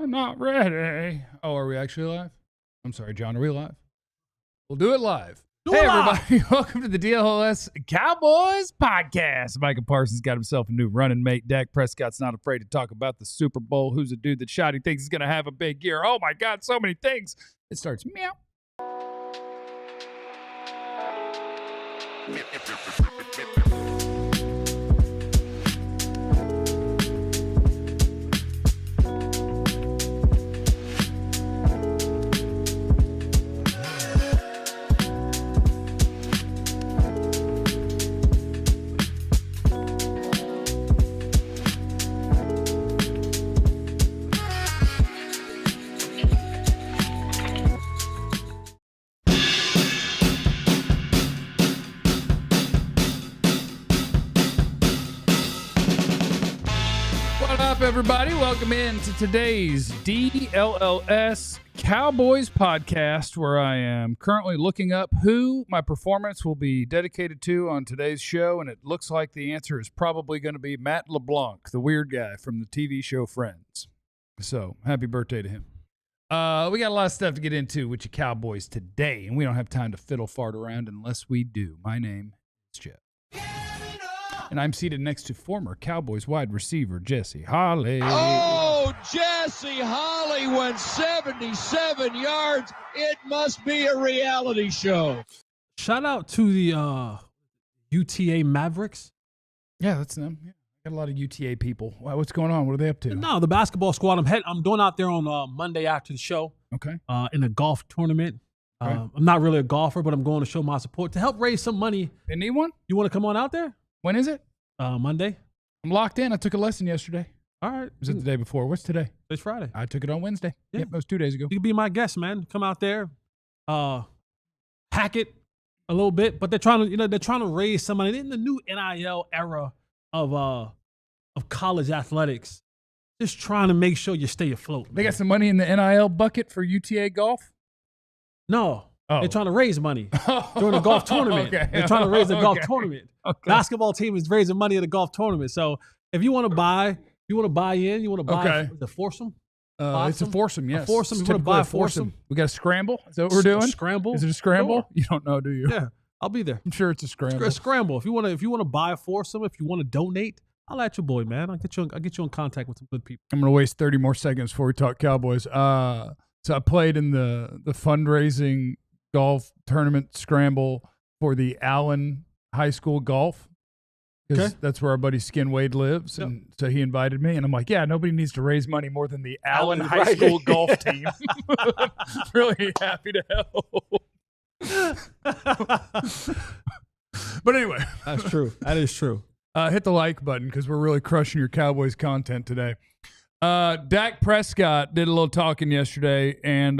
I'm not ready. Oh, are we actually live? I'm sorry, John. Are we live? We'll do it live. Hey, everybody. Welcome to the DLLS Cowboys podcast. Micah Parsons got himself a new running mate. Dak Prescott's not afraid to talk about the Super Bowl. Who's a dude that Shady thinks is going to have a big year? Oh, my God, so many things. It starts meow. Everybody, welcome in to today's DLLS Cowboys podcast, where I am currently looking up who my performance will be dedicated to on today's show, and it looks like the answer is probably going to be Matt LeBlanc, the weird guy from the TV show Friends. So, happy birthday to him. We got a lot of stuff to get into with your Cowboys today, and we don't have time to fiddle fart around unless we do. My name is Jeff. And I'm seated next to former Cowboys wide receiver Jesse Holley. Oh, Jesse Holley went 77 yards. It must be a reality show. Shout out to the UTA Mavericks. Yeah, that's them. Yeah. Got a lot of UTA people. Wow, what's going on? What are they up to? No, the basketball squad. I'm going out there on Monday after the show. Okay. In a golf tournament. Okay. I'm not really a golfer, but I'm going to show my support to help raise some money. They need one? You want to come on out there? When is it? Monday. I'm locked in. I took a lesson yesterday. All right. Was it the day before? What's today? It's Friday. I took it on Wednesday. Yeah. Yep, that was 2 days ago. You can be my guest, man. Come out there, hack it a little bit, but they're trying to raise some money in the new NIL era of college athletics. Just trying to make sure you stay afloat. They got some money in the NIL bucket for UTA golf? No. Oh. They're trying to raise money during the golf tournament. Okay. They're trying to raise the golf tournament. Okay. Basketball team is raising money at the golf tournament. So if you want to buy, you want to buy the foursome? It's a foursome, yes. A foursome. It's You want to buy a typically foursome? We got a scramble? Is that what we're doing? A scramble? Is it a scramble? Sure. You don't know, do you? Yeah, I'll be there. I'm sure it's a scramble. A scramble. If you want to buy a foursome, if you want to donate, I'll at your boy, man. I'll get you in contact with some good people. I'm going to waste 30 more seconds before we talk Cowboys. So I played in the fundraising golf tournament scramble for the Allen High School golf. Because that's where our buddy Skin Wade lives. Yep. And so he invited me. And I'm like, yeah, nobody needs to raise money more than the Allen High School golf team. Really happy to help. But anyway. That's true. That is true. Hit the like button because we're really crushing your Cowboys content today. Dak Prescott did a little talking yesterday, and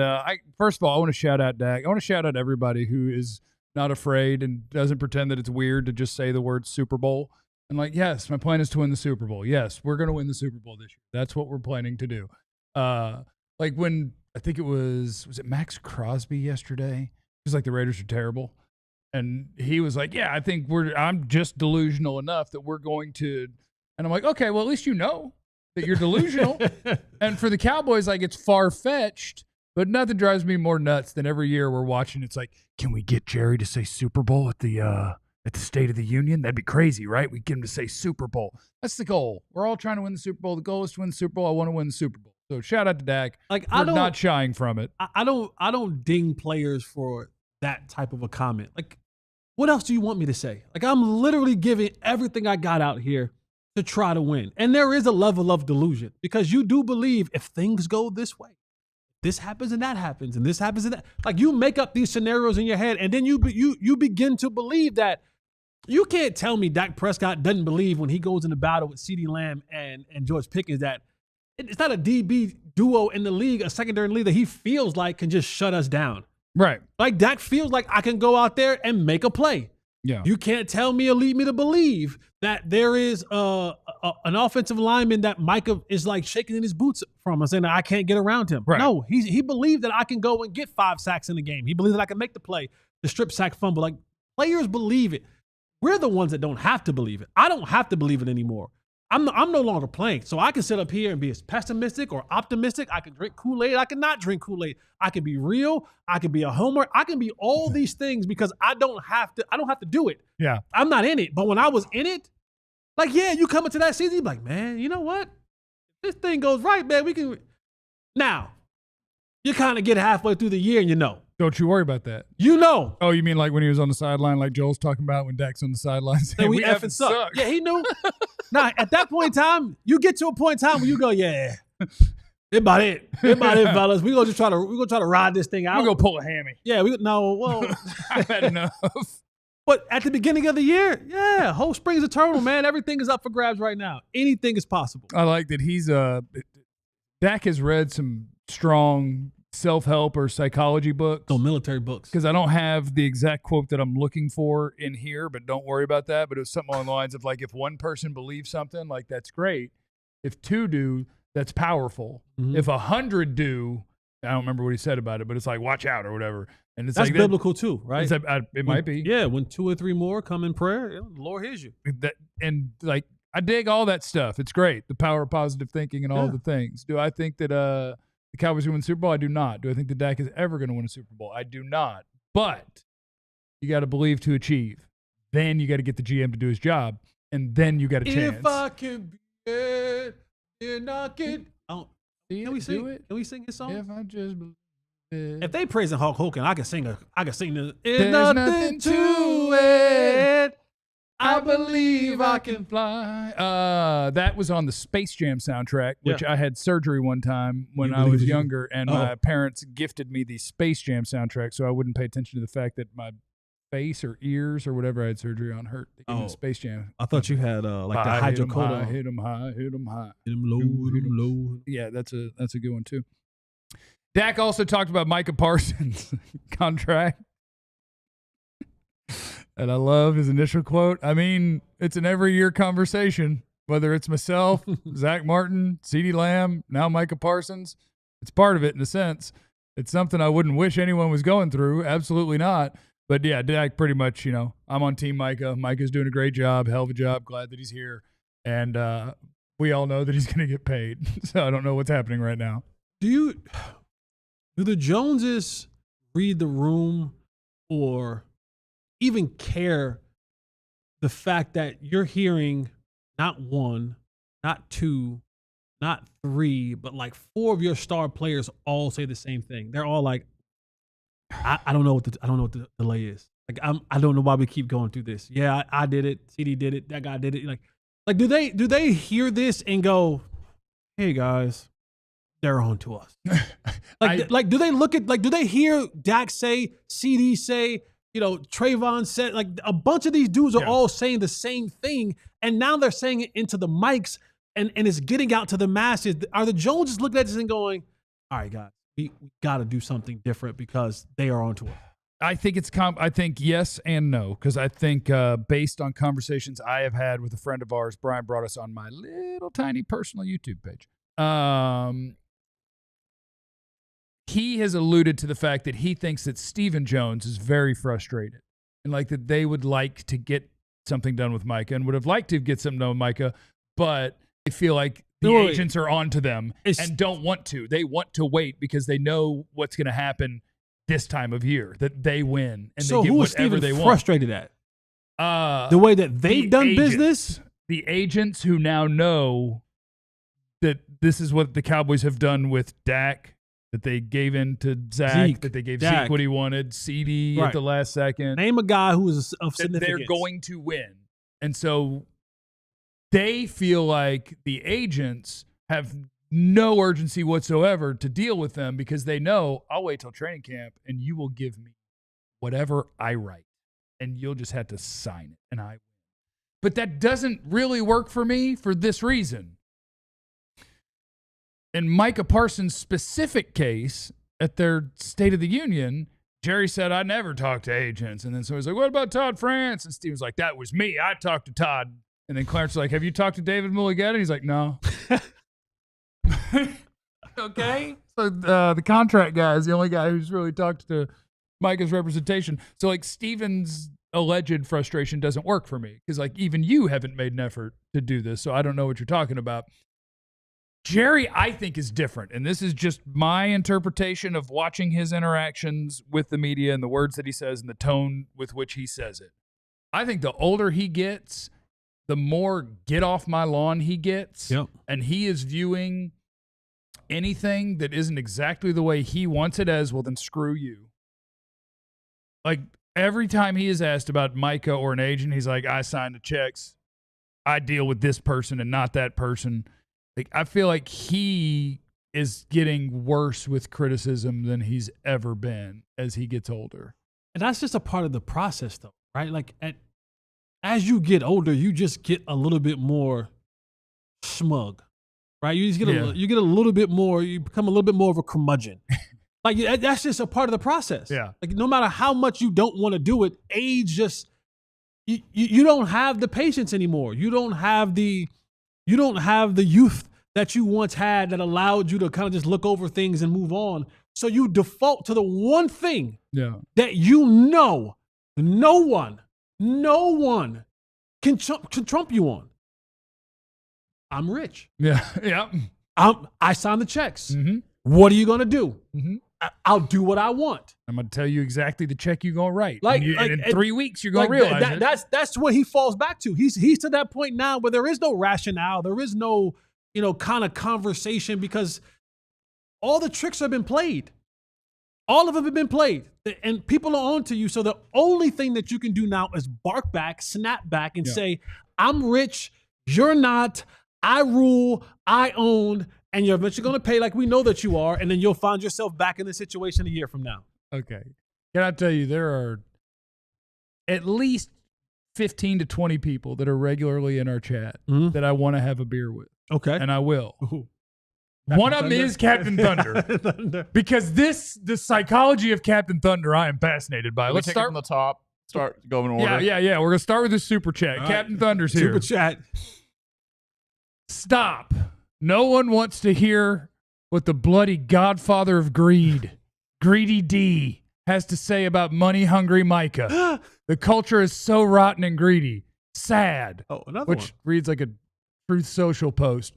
first of all, I want to shout out Dak. I want to shout out everybody who is not afraid and doesn't pretend that it's weird to just say the word Super Bowl. And like, yes, my plan is to win the Super Bowl. Yes, we're going to win the Super Bowl this year. That's what we're planning to do. Like when I think was it Max Crosby yesterday? He was like, the Raiders are terrible. And he was like, yeah, I think I'm just delusional enough that we're going to. And I'm like, okay, well, at least you know that you're delusional. And for the Cowboys, like, it's far-fetched, but nothing drives me more nuts than every year we're watching. It's like, can we get Jerry to say Super Bowl at the State of the Union? That'd be crazy, right? We get him to say Super Bowl. That's the goal. We're all trying to win the Super Bowl. The goal is to win the Super Bowl. I want to win the Super Bowl. So shout out to Dak for not shying from it. I don't ding players for that type of a comment. Like, what else do you want me to say? Like, I'm literally giving everything I got out here to try to win. And there is a level of delusion because you do believe if things go this way, this happens and that happens and this happens and that. Like, you make up these scenarios in your head and then you begin to believe that. You can't tell me Dak Prescott doesn't believe when he goes into battle with CeeDee Lamb and George Pickens that it's not a DB duo in the league, a secondary in the league that he feels like can just shut us down. Right. Like, Dak feels like I can go out there and make a play. Yeah. You can't tell me or lead me to believe that there is an offensive lineman that Micah is like shaking in his boots from and saying that I can't get around him. Right. No, he believed that I can go and get 5 sacks in the game. He believes that I can make the play, the strip sack fumble. Like, players believe it. We're the ones that don't have to believe it. I don't have to believe it anymore. I'm no longer playing. So I can sit up here and be as pessimistic or optimistic. I can drink Kool-Aid. I cannot drink Kool-Aid. I can be real. I can be a homer. I can be all these things because I don't have to do it. Yeah. I'm not in it. But when I was in it, like, yeah, you come into that season, you be like, man, you know what? This thing goes right, man. We can. Now, you kind of get halfway through the year and you know. Don't you worry about that. You know. Oh, you mean like when he was on the sideline, like Joel's talking about when Dak's on the sideline saying, we effing suck. Yeah, he knew. Now, at that point in time, you get to a point in time where you go, yeah, it's about it. It's about it, fellas. We're gonna try to ride this thing out. We're gonna pull a hammy. Yeah, well, I've had enough. But at the beginning of the year, yeah, whole spring's eternal, man. Everything is up for grabs right now. Anything is possible. I like that he's Dak has read some strong self-help or psychology books. No, military books. Because I don't have the exact quote that I'm looking for in here, but don't worry about that. But it was something along the lines of like, if one person believes something, like that's great. If 2 do, that's powerful. Mm-hmm. If 100 do, I don't remember what he said about it, but it's like, watch out or whatever. And it's that's like biblical too, right? It might be. Yeah, when 2 or 3 more come in prayer, the Lord hears you. And like, I dig all that stuff. It's great. The power of positive thinking and all the things. Do I think that the Cowboys will win the Super Bowl? I do not. Do I think that Dak is ever going to win a Super Bowl? I do not. But you got to believe to achieve. Then you got to get the GM to do his job, and then you got a chance. If I can be it, then I can. Can we sing it? Can we sing his song? If I just believe it. If they praising Hulk Hogan, I can sing the. There's nothing to it. I believe I can fly. That was on the Space Jam soundtrack, which I had surgery one time when I was younger, and my parents gifted me the Space Jam soundtrack so I wouldn't pay attention to the fact that my face or ears or whatever I had surgery on hurt. They gave me the Space Jam. I thought you had like the hydrocodone. Hit 'em high, hit 'em high. Hit 'em low, hit 'em low. Yeah, that's a good one too. Dak also talked about Micah Parsons' contract. And I love his initial quote. I mean, it's an every year conversation, whether it's myself, Zach Martin, CeeDee Lamb, now Micah Parsons. It's part of it in a sense. It's something I wouldn't wish anyone was going through. Absolutely not. But yeah, Dak pretty much, I'm on Team Micah. Micah's doing a great job, hell of a job. Glad that he's here. And we all know that he's going to get paid. So I don't know what's happening right now. Do the Joneses read the room or even care the fact that you're hearing not 1, not 2, not 3, but like 4 of your star players all say the same thing? They're all like, I don't know what the delay is. Like I don't know why we keep going through this. Yeah, I did it. CD did it. That guy did it. Like do they hear this and go, hey guys, they're on to us? Do they look at do they hear Dak say, CD say, Trayvon said, like a bunch of these dudes are all saying the same thing, and now they're saying it into the mics, and it's getting out to the masses. Are the Joneses looking at this and going, all right, guys, we got to do something different because they are onto it? I think I think yes and no, because I think based on conversations I have had with a friend of ours, Brian brought us on my little tiny personal YouTube page. He has alluded to the fact that he thinks that Stephen Jones is very frustrated and like that they would like to get something done with Micah and would have liked to get something done with Micah, but they feel like the agents are onto them and don't want to. They want to wait because they know what's going to happen this time of year, that they win and they get whatever they want. Frustrated at? The way that they've done business? The agents who now know that this is what the Cowboys have done with Dak, that they gave in to Zeke, that they gave Zeke what he wanted, CD at the last second. Name a guy who is of significance. They're going to win. And so they feel like the agents have no urgency whatsoever to deal with them because they know, I'll wait till training camp and you will give me whatever I write and you'll just have to sign it and I win. But that doesn't really work for me for this reason. In Micah Parsons' specific case, at their State of the Union, Jerry said, I never talked to agents. And then somebody's like, what about Todd France? And Steve was like, that was me. I talked to Todd. And then Clarence was like, have you talked to David Mulligetta? He's like, no. Okay. So the contract guy is the only guy who's really talked to Micah's representation. So like Steven's alleged frustration doesn't work for me because, like, even you haven't made an effort to do this, so I don't know what you're talking about. Jerry, I think, is different, and this is just my interpretation of watching his interactions with the media and the words that he says and the tone with which he says it. I think the older he gets, the more get off my lawn he gets, and he is viewing anything that isn't exactly the way he wants it as, well, then screw you. Like, every time he is asked about Micah or an agent, he's like, I sign the checks. I deal with this person and not that person. Like, I feel like he is getting worse with criticism than he's ever been as he gets older. And that's just a part of the process, though, right? Like, as you get older, you just get a little bit more smug, right? You just get you get a little bit more. You become a little bit more of a curmudgeon. Like, that's just a part of the process. Yeah. Like, no matter how much you don't want to do it, age just you don't have the patience anymore. You don't have the youth that you once had that allowed you to kind of just look over things and move on. So you default to the one thing that no one can trump you on. I'm rich. Yeah. I signed the checks. Mm-hmm. What are you going to do? Mm-hmm. I'll do what I want. I'm going to tell you exactly the check you're going to write. Like, and in 3 weeks, you're going to realize it. That's what he falls back to. He's to that point now where there is no rationale. There is no, kind of conversation because all the tricks have been played. All of them have been played. And people are on to you. So the only thing that you can do now is bark back, snap back, and say, I'm rich, you're not, I rule, I own, and you're eventually going to pay like we know that you are, and then you'll find yourself back in this situation a year from now. Okay. Can I tell you, there are at least 15 to 20 people that are regularly in our chat that I want to have a beer with. Okay. And I will. Ooh. One of them is Captain Thunder. Because the psychology of Captain Thunder, I am fascinated by. Let's start from the top. Start going in order. Yeah. We're going to start with this super chat. All Captain Thunder's here. Super chat. Stop. No one wants to hear what the bloody godfather of greed, Greedy D, has to say about money-hungry Micah. The culture is so rotten and greedy. Sad. Oh, another which one. Reads like a Truth Social post.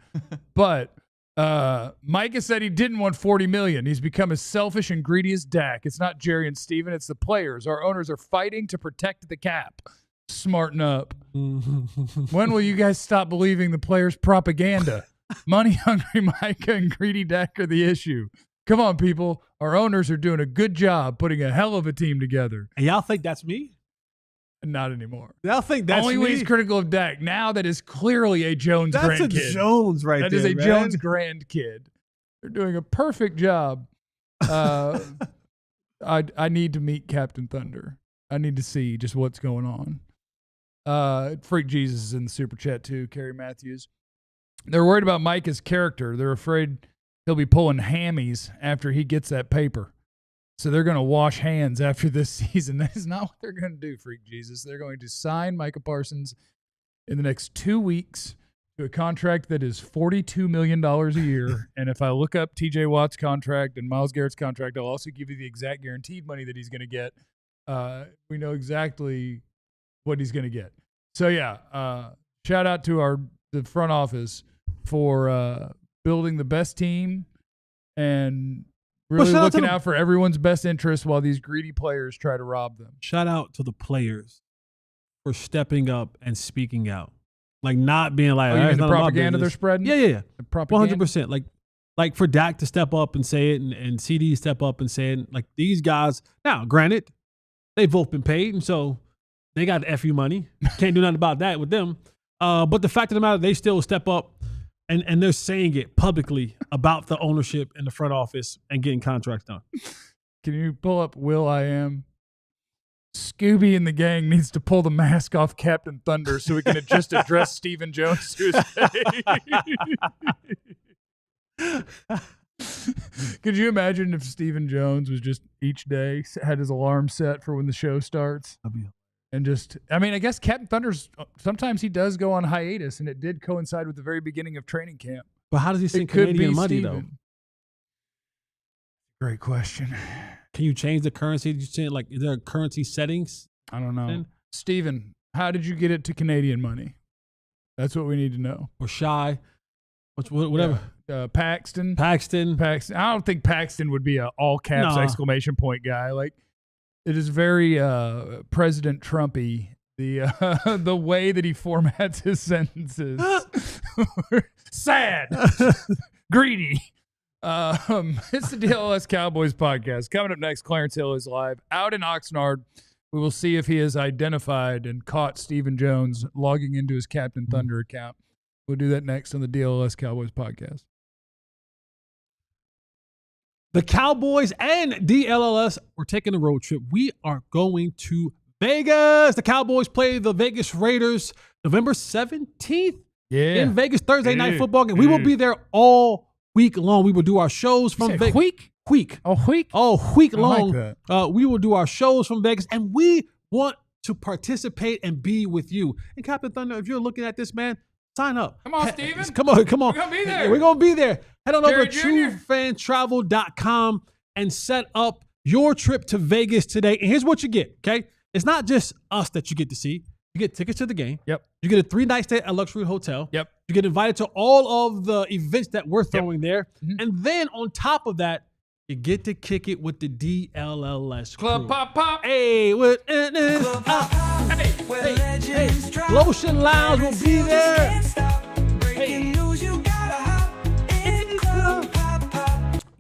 But Micah said he didn't want $40 million. He's become as selfish and greedy as Dak. It's not Jerry and Steven. It's the players. Our owners are fighting to protect the cap. Smarten up. When will you guys stop believing the players' propaganda? Money-hungry Micah and greedy Dak are the issue. Come on, people. Our owners are doing a good job putting a hell of a team together. And y'all think that's me? Not anymore. Y'all think that's only me? When he's critical of Dak. Now that is clearly a Jones grandkid. That's a Jones right there, That is a man. Jones grandkid. They're doing a perfect job. I need to meet Captain Thunder. I need to see just what's going on. Freak Jesus is in the super chat too. Kerry Matthews. They're worried about Micah's character. They're afraid he'll be pulling hammies after he gets that paper. So they're going to wash hands after this season. That is not what they're going to do, Freak Jesus. They're going to sign Micah Parsons in the next 2 weeks to a contract that is $42 million a year. And if I look up TJ Watt's contract and Myles Garrett's contract, I'll also give you the exact guaranteed money that he's going to get. We know exactly what he's going to get. So, shout out to the front office for building the best team and really looking out for everyone's best interest while these greedy players try to rob them. Shout out to the players for stepping up and speaking out. Like not being like, you mean the propaganda they're spreading? Yeah. 100%. Like for Dak to step up and say it and CD step up and say it. Like these guys, now granted, they've both been paid, and so they got the FU money. Can't do nothing about that with them. But the fact of the matter, they still step up and they're saying it publicly about the ownership and the front office and getting contracts done. Can you pull up Will I Am? Scooby and the gang needs to pull the mask off Captain Thunder so we can just address Stephen Jones to his face. Could you imagine if Stephen Jones was just each day had his alarm set for when the show starts? And just, I guess Captain Thunder's, sometimes he does go on hiatus, and it did coincide with the very beginning of training camp. But how does he send Canadian money, though? Great question. Can you change the currency? Did you say, like, is there currency settings? I don't know. Steven, how did you get it to Canadian money? That's what we need to know. Or Shy. Whatever. Yeah. Paxton. Paxton. I don't think Paxton would be a all caps exclamation point guy. Like, it is very President Trumpy. The way that he formats his sentences. Sad. Greedy. It's the DLLS Cowboys podcast. Coming up next, Clarence Hill is live out in Oxnard. We will see if he has identified and caught Stephen Jones logging into his Captain Thunder account. We'll do that next on the DLLS Cowboys podcast. The Cowboys and DLLS, we're taking a road trip. We are going to Vegas. The Cowboys play the Vegas Raiders November 17th in Vegas, Thursday night football game. We will be there all week long. We will do our shows from Vegas. Week long. I like we will do our shows from Vegas, and we want to participate and be with you. And Captain Thunder, if you're looking at this, man, sign up. Come on, Steven. Come on. We're going to be there. We're going to be there. Head on over to Jr. truefantravel.com and set up your trip to Vegas today. And here's what you get, okay? It's not just us that you get to see. You get tickets to the game. Yep. You get a 3-night stay at a luxury hotel. Yep. You get invited to all of the events that we're throwing there. Mm-hmm. And then on top of that, you get to kick it with the DLLS crew. Club Pop. Hey, hey. Lotion Lounge will be there. Hey.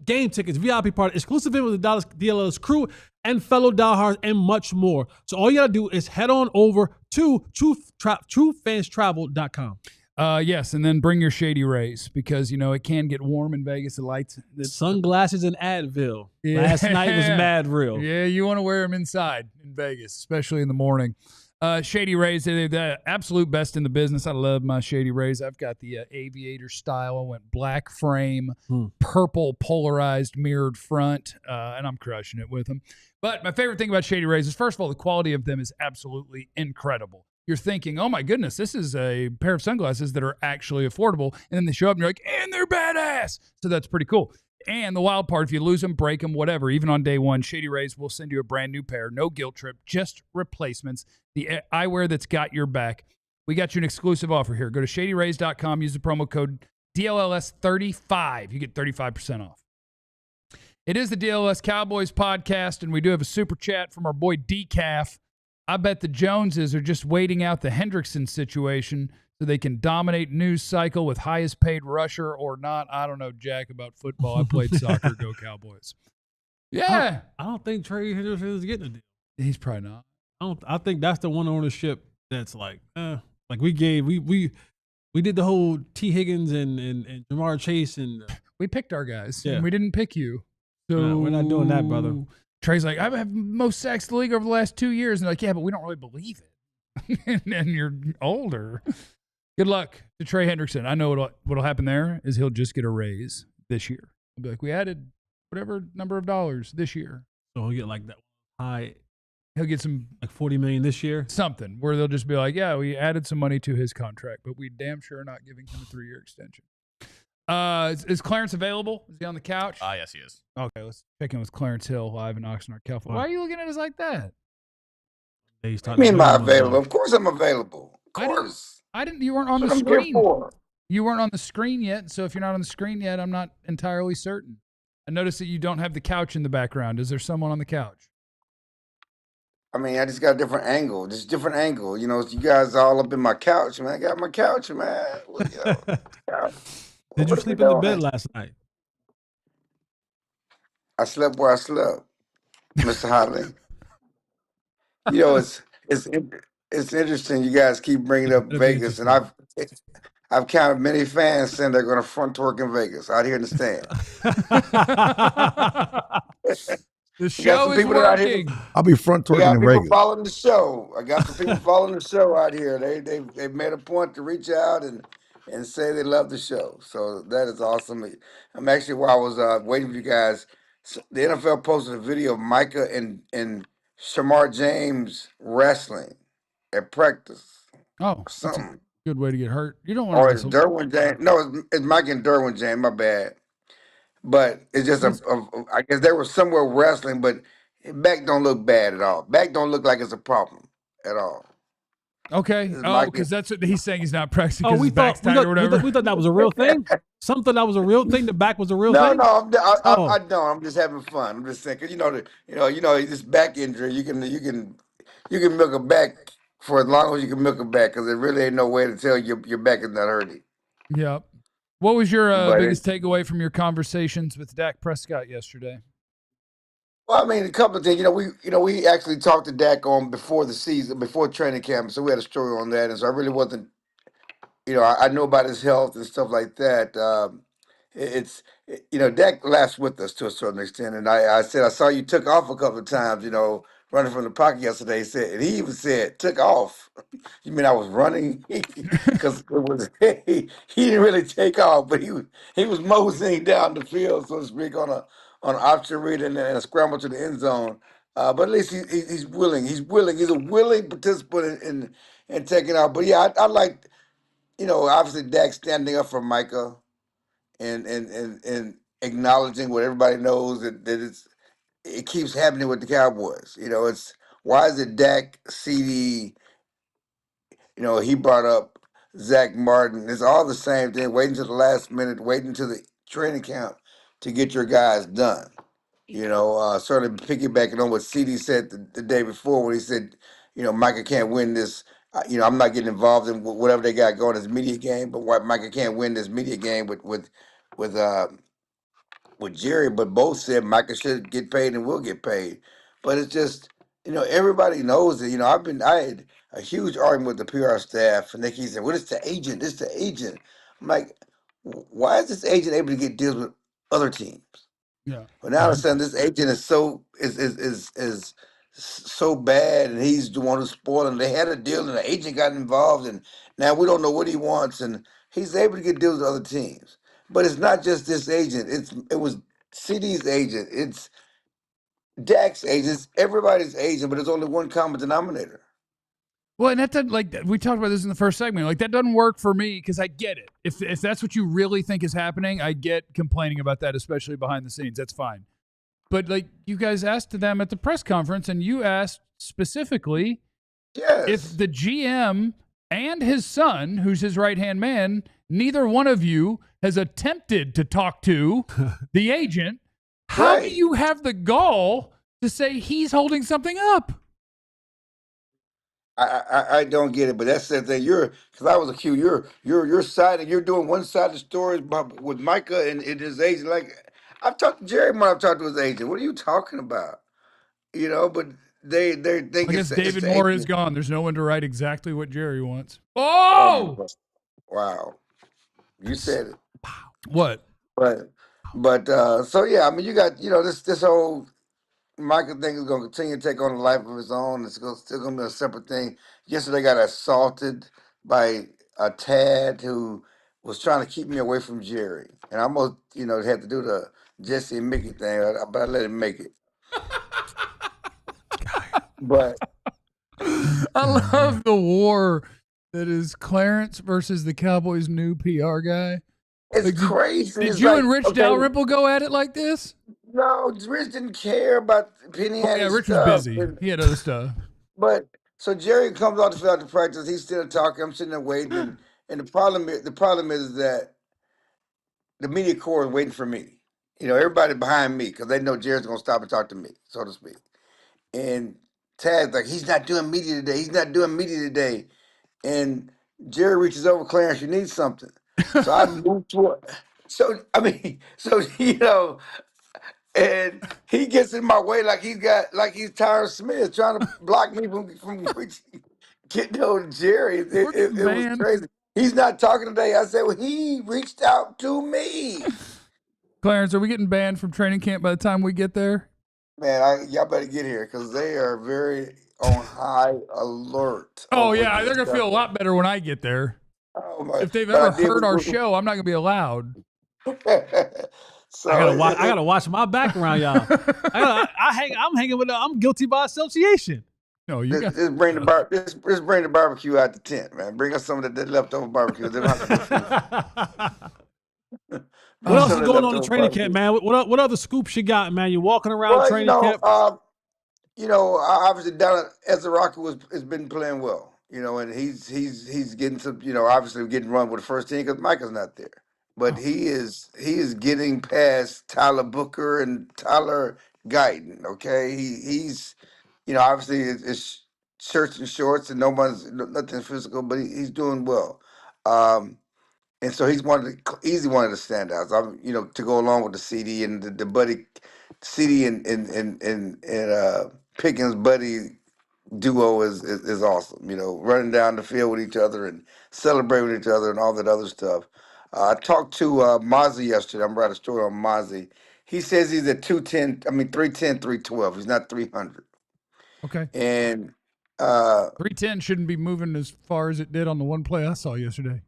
Game tickets, VIP party, exclusive event with the DLLS crew and fellow diehards and much more. So all you gotta do is head on over to truefanstravel.com. Yes, and then bring your Shady Rays because, it can get warm in Vegas. The lights. Sunglasses and Advil. Yeah. Last night was mad real. Yeah, you want to wear them inside in Vegas, especially in the morning. Shady Rays, they're the absolute best in the business. I love my Shady Rays. I've got the aviator style. I went black frame, purple polarized mirrored front, and I'm crushing it with them. But my favorite thing about Shady Rays is, first of all, the quality of them is absolutely incredible. You're thinking, oh my goodness, this is a pair of sunglasses that are actually affordable. And then they show up and you're like, and they're badass. So that's pretty cool. And the wild part, if you lose them, break them, whatever, even on day one, Shady Rays will send you a brand new pair. No guilt trip, just replacements. The eyewear that's got your back. We got you an exclusive offer here. Go to shadyrays.com, use the promo code DLLS35. You get 35% off. It is the DLLS Cowboys podcast, and we do have a super chat from our boy Decaf. I bet the Joneses are just waiting out the Hendrickson situation so they can dominate news cycle with highest paid rusher or not. I don't know jack about football. I played soccer. Go Cowboys. Yeah. I don't think Trey Hendrickson is getting a deal. He's probably not. I think that's the one ownership that's like we did the whole T. Higgins and Jamar Chase and we picked our guys. Yeah. And we didn't pick you. So no, we're not doing that, brother. Trey's like, I have most sacks in the league over the last 2 years. And they're like, yeah, but we don't really believe it. and you're older. Good luck to Trey Hendrickson. I know what'll happen there is he'll just get a raise this year. He'll be like, we added whatever number of dollars this year. So he'll get like that high. He'll get some like $40 million this year. Something where they'll just be like, yeah, we added some money to his contract, but we damn sure are not giving him a 3-year extension. Is Clarence available? Is he on the couch? Yes, he is. Okay, let's check in with Clarence Hill live in Oxnard, California. Why are you looking at us like that? I mean, am I available? Of course I'm available. Of course. You weren't on the screen. You weren't on the screen yet, so if you're not on the screen yet, I'm not entirely certain. I noticed that you don't have the couch in the background. Is there someone on the couch? I mean, I just got a different angle. Just different angle. You guys are all up in my couch, man. I got my couch, man. Did you sleep in the bed last night? I slept where I slept, Mr. Holly. It's interesting. You guys keep bringing up Vegas, and I've counted many fans saying they're going to front twerk in Vegas out here in the stand. The show is working. I'll be front twerking in Vegas. People following the show. I got some people following the show out here. They made a point to reach out and say they love the show. So that is awesome. I'm actually, while I was waiting for you guys, the NFL posted a video of Micah and Shamar James wrestling at practice. Oh, something. Good way to get hurt. You don't want to. Or it's Derwin James. No, it's Micah and Derwin James. My bad. But it's just I guess they were somewhere wrestling, but back don't look bad at all. Back don't look like it's a problem at all. Okay. Oh, because that's what he's saying. He's not practicing because his back's tight or whatever. We thought that was a real thing. Something that was a real thing. The back was a real No, thing. no, I don't. I'm just having fun. I'm just saying, 'cause this back injury, you can milk a back for as long as you can milk a back, because there really ain't no way to tell your back is not hurting. Yep. What was your But biggest takeaway from your conversations with Dak Prescott yesterday? Well, I mean, a couple of things. We actually talked to Dak on before the season, before training camp, so we had a story on that, and so I really wasn't. I know about his health and stuff like that. Dak laughs with us to a certain extent, and I said I saw you took off a couple of times, running from the pocket yesterday. He said, and he even said, "Took off." You mean I was running? Because it was he didn't really take off, but he was moseying down the field, so to speak, on an option read and a scramble to the end zone. But at least he's willing. He's willing. He's a willing participant in taking off. But yeah, I like obviously Dak standing up for Micah and acknowledging what everybody knows that it keeps happening with the Cowboys. It's why is it Dak, CD? He brought up Zach Martin. It's all the same thing. Waiting to the last minute, waiting to the training camp to get your guys done. Certainly piggybacking on what CD said the day before when he said, Micah can't win this. I'm not getting involved in whatever they got going as media game, but why Micah can't win this media game with Jerry. But both said Micah should get paid and will get paid. But it's just, everybody knows that. I had a huge argument with the PR staff, and they keep saying, "Well, it's the agent. It's the agent." I'm like, why is this agent able to get deals with other teams? Yeah. But now all of a sudden, this agent is so bad, and he's the one who's spoiling. They had a deal, and the agent got involved, and now we don't know what he wants, and he's able to get deals with other teams. But it's not just this agent. It was CD's agent. It's Dak's agent. It's everybody's agent, but there's only one common denominator. Well, and that doesn't, like we talked about this in the first segment. Like that doesn't work for me because I get it. If that's what you really think is happening, I get complaining about that, especially behind the scenes. That's fine. But like you guys asked them at the press conference, and you asked specifically if the GM and his son, who's his right-hand man, neither one of you has attempted to talk to the agent. How do you have the gall to say he's holding something up? I don't get it, but that's the thing. Because I was accused. You're siding. You're doing one-sided stories with Micah and his agent. Like I've talked to Jerry when I've talked to his agent. What are you talking about? But they think I guess David it's Moore agent. is gone. There's no one to write exactly what Jerry wants. Oh! Wow, you said it. What? But so yeah, I mean, you got this whole Micah thing is going to continue to take on a life of its own. It's still going to be a separate thing. Yesterday, got assaulted by a Tad who was trying to keep me away from Jerry, and I almost had to do the Jesse and Mickey thing, but I let him make it. But I love the war that is Clarence versus the Cowboys' new PR guy. It's crazy. Did you and Rich Dalrymple go at it like this? No, Rich didn't care about Penny. Yeah, Rich was busy. He had other stuff. But so Jerry comes off the field to practice. He's still talking. I'm sitting there waiting, and the problem is that the media corps is waiting for me. Everybody behind me because they know Jerry's gonna stop and talk to me, so to speak. And Tad's like, he's not doing media today. He's not doing media today. And Jerry reaches over, Clarence, you need something. So I moved toward. And he gets in my way like he's Tyron Smith trying to block me from getting over to Jerry. It was crazy. He's not talking today. I said, well, he reached out to me. Clarence, are we getting banned from training camp by the time we get there? Man, y'all better get here because they are very on high alert. Oh, yeah. They're going to feel a lot better when I get there. Oh, my. If they've ever heard our show, I'm not going to be allowed. So I gotta watch my background, y'all. I'm hanging with. I'm guilty by association. No, just bring the barbecue out the tent, man. Bring us some of that leftover barbecue. What else is going on in training camp, man? What other scoops you got, man? You walking around training camp? Obviously, Ezeiruaku has been playing well. You know, and he's getting some, you know, obviously getting run with the first team because Micah's not there. But Oh. he is getting past Tyler Booker and Tyler Guyton. Okay, he's, you know, obviously it's shirts and shorts and nothing physical, but he's doing well. And so he's easy one of the standouts. I'm, you know, to go along with the CD and the buddy, CD and Pickens buddy duo is awesome. You know, running down the field with each other and celebrating with each other and all that other stuff. I talked to Mozzie yesterday. I'm writing a story on Mozzie. He says he's at 210. I mean 310, 312. He's not 300. Okay. And 310 shouldn't be moving as far as it did on the one play I saw yesterday.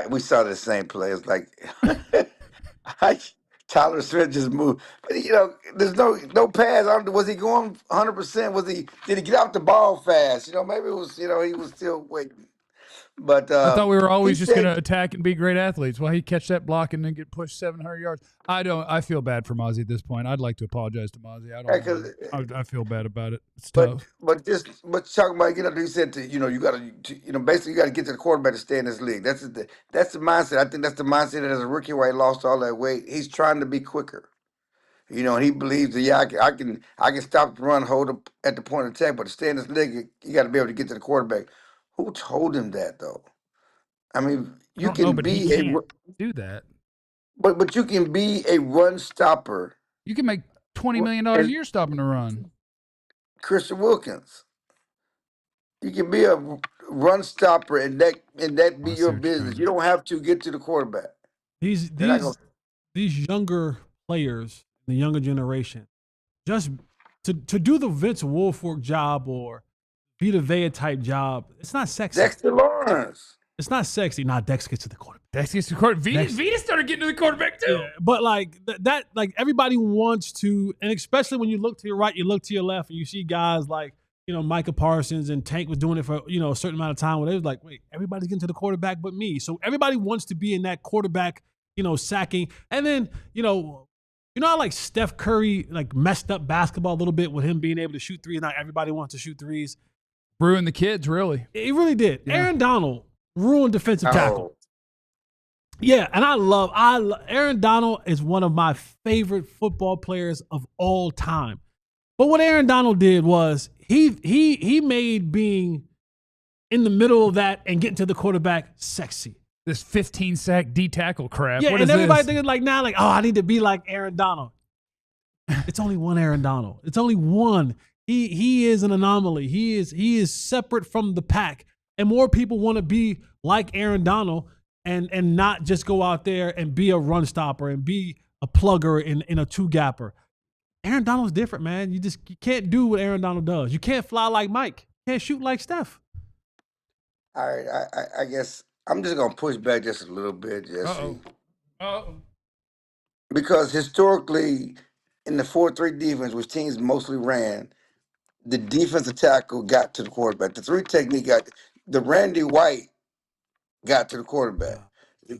we saw the same play. It's like Tyler Smith just moved, but you know, there's no pass. I don't, was he going 100%? Did he get off the ball fast? You know, maybe it was. You know, he was still waiting. But I thought we were always he just going said- to attack and be great athletes. Well, he catch that block and then get pushed 700 yards. I feel bad for Mozzie at this point. I'd like to apologize to Mozzie. I feel bad about it. It's tough. But talking about, you know, he said to, you know, you got to, you know, basically you got to get to the quarterback to stay in this league. That's the mindset. I think that's the mindset that as a rookie where he lost all that weight, he's trying to be quicker. You know, and he believes that, yeah, I can stop the run, hold up at the point of attack, but to stay in this league, you got to be able to get to the quarterback. Who told him that though? I mean, I don't know, but he can't do that. But you can be a run stopper. You can make $20 million a year stopping the run. Christian Wilkins. You can be a run stopper and that be your business. You don't have to get to the quarterback. These younger players, the younger generation, just to do the Vince Wilfork job or Vita Vea type job, it's not sexy. Dexter Lawrence. It's not sexy. Nah, Dex gets to the quarterback. Dex gets to the quarterback. Vita started getting to the quarterback too. Yeah, but like that, like everybody wants to, and especially when you look to your right, you look to your left, and you see guys like, you know, Micah Parsons and Tank was doing it for, you know, a certain amount of time where they was like, wait, everybody's getting to the quarterback but me. So everybody wants to be in that quarterback, you know, sacking. And then, you know how like Steph Curry like messed up basketball a little bit with him being able to shoot threes. Not everybody wants to shoot threes. Ruined the kids, really. He really did. Yeah. Aaron Donald ruined defensive tackle. Yeah, and I love Aaron Donald is one of my favorite football players of all time. But what Aaron Donald did was he made being in the middle of that and getting to the quarterback sexy. This 15-sack D-tackle crap. Yeah, what and is everybody this? thinking like now, like, oh, I need to be like Aaron Donald. It's only one Aaron Donald. It's only one. He is an anomaly. He is separate from the pack. And more people want to be like Aaron Donald and not just go out there and be a run stopper and be a plugger in a two-gapper. Aaron Donald's different, man. You can't do what Aaron Donald does. You can't fly like Mike. You can't shoot like Steph. All right, I guess I'm just gonna push back just a little bit, Jesse. Because historically, in the 4-3 defense, which teams mostly ran, the defensive tackle got to the quarterback. The 3 technique the Randy White got to the quarterback.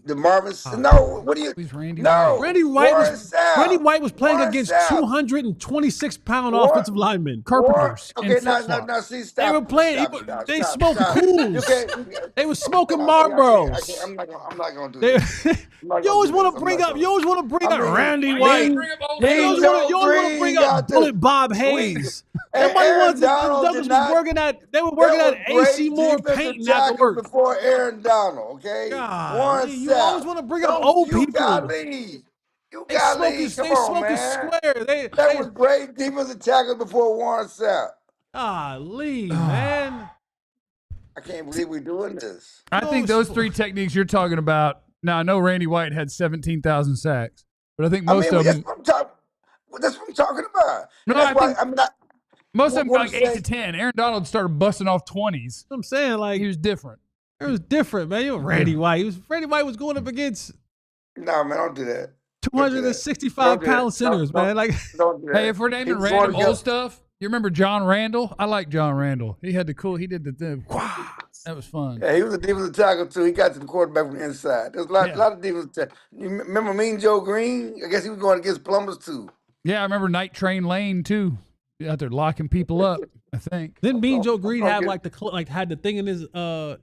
The Marvin, no, what do you? Randy No, White. Randy White was playing Warren against Sapp. 226-pound offensive linemen. Carpenters. Okay, in flip-flop. now, see, stop. They were playing. Stop, They stop, smoked stop. cools. They were smoking Marlboros. I'm not gonna do this. You always want to bring up. Randy White. You always want to bring up Bullet Bob Hayes. Everybody wants Douglas was working at. They were working at AC Moore painting after work. Before Aaron Donald, okay? God, you always want to bring up old people. You got leave. They smoking square. That was great defensive tackle before Warren Sapp. Man. I can't believe we're doing this. I think those 3 techniques you're talking about. Now, I know Randy White had 17,000 sacks, but I think most of them. That's what I'm talking about. No, most of them what like 8 to 10. Aaron Donald started busting off 20s. I'm saying, like, He was different. it was different, man. You know, Randy White. Randy White was going up against No, man, don't do that. 265-pound centers, man. Like, Don't do that. Hey, if we're naming random old stuff, you remember John Randall? I like John Randall. He did the thing. That was fun. Yeah, he was a defensive tackle too. He got to the quarterback from the inside. There's a lot of defensive tackles. You remember Mean Joe Green? I guess he was going against Plumbers too. Yeah, I remember Night Train Lane too. out there locking people up, I think. Didn't Bean Joe Green have like had the thing in his I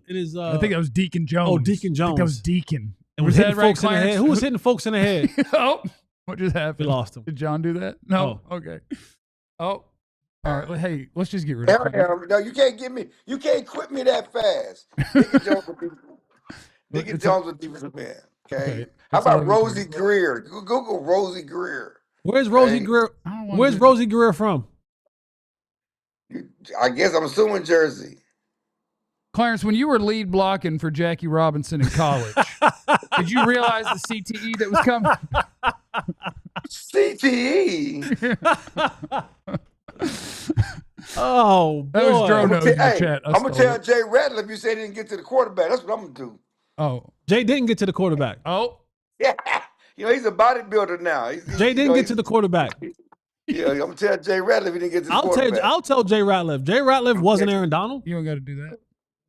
think that was Deacon Jones. Oh, Deacon I think Jones. that was Deacon. And was hitting folks in the head. Who was hitting folks in the head? Oh, what just happened? We lost him. Did John do that? No. Oh. Okay. Oh. All right. Well, hey, let's just get rid of it. No, you can't get me. You can't quit me that fast. Deacon Jones was defensive man. Okay. How about Rosie Greer? Google Rosie Greer. Where's Rosie Greer? Where's Rosie Greer from? I guess I'm assuming Jersey. Clarence, when you were lead blocking for Jackie Robinson in college, did you realize the CTE that was coming? CTE? Oh, boy. That was Drono in the chat. I'm going to tell Jay Ratliff you say he didn't get to the quarterback. That's what I'm going to do. Oh. Jay didn't get to the quarterback. Oh. Yeah. He's a bodybuilder now. Jay didn't get to the quarterback. Yeah, I'm going to tell Jay Ratliff he didn't get to the quarterback. I'll tell Jay Ratliff. Jay Ratliff wasn't Aaron Donald. You don't got to do that.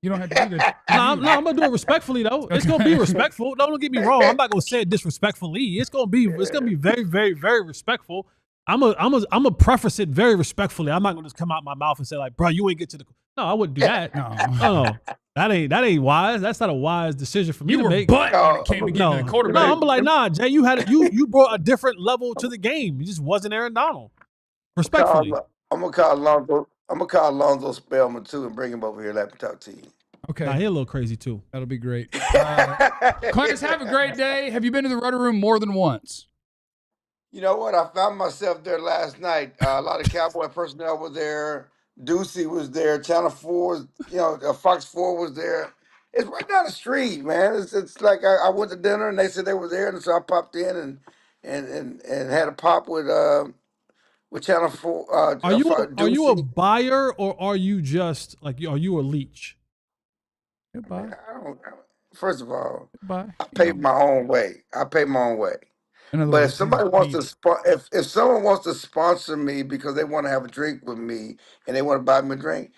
You don't have to do that. No, I'm going to do it respectfully, though. It's going to be respectful. Don't get me wrong. I'm not going to say it disrespectfully. It's going to be very, very, very respectful. I'm a preface it very respectfully. I'm not going to just come out my mouth and say, like, bro, you ain't get to the. No, I wouldn't do that. No. That ain't wise. That's not a wise decision for me to make. But when it came to getting to the quarterback. No, I'm like, nah, Jay, you brought a different level to the game. You just wasn't Aaron Donald. Respectfully. I'm gonna call Alonzo Spellman too and bring him over here. Let me talk to you. Okay. Nah, he a little crazy too. That'll be great. Clarence, have a great day. Have you been to the Rudder Room more than once? You know what? I found myself there last night. A lot of Cowboy personnel were there. Ducey was there. Channel 4, Fox 4 was there. It's right down the street, man. It's like I went to dinner and they said they were there, and so I popped in and had a pop with Channel 4. Are you a buyer or are you just like are you a leech? Goodbye. First of all, Goodbye. I pay my own way. But if somebody wants to if someone wants to sponsor me because they want to have a drink with me and they want to buy me a drink,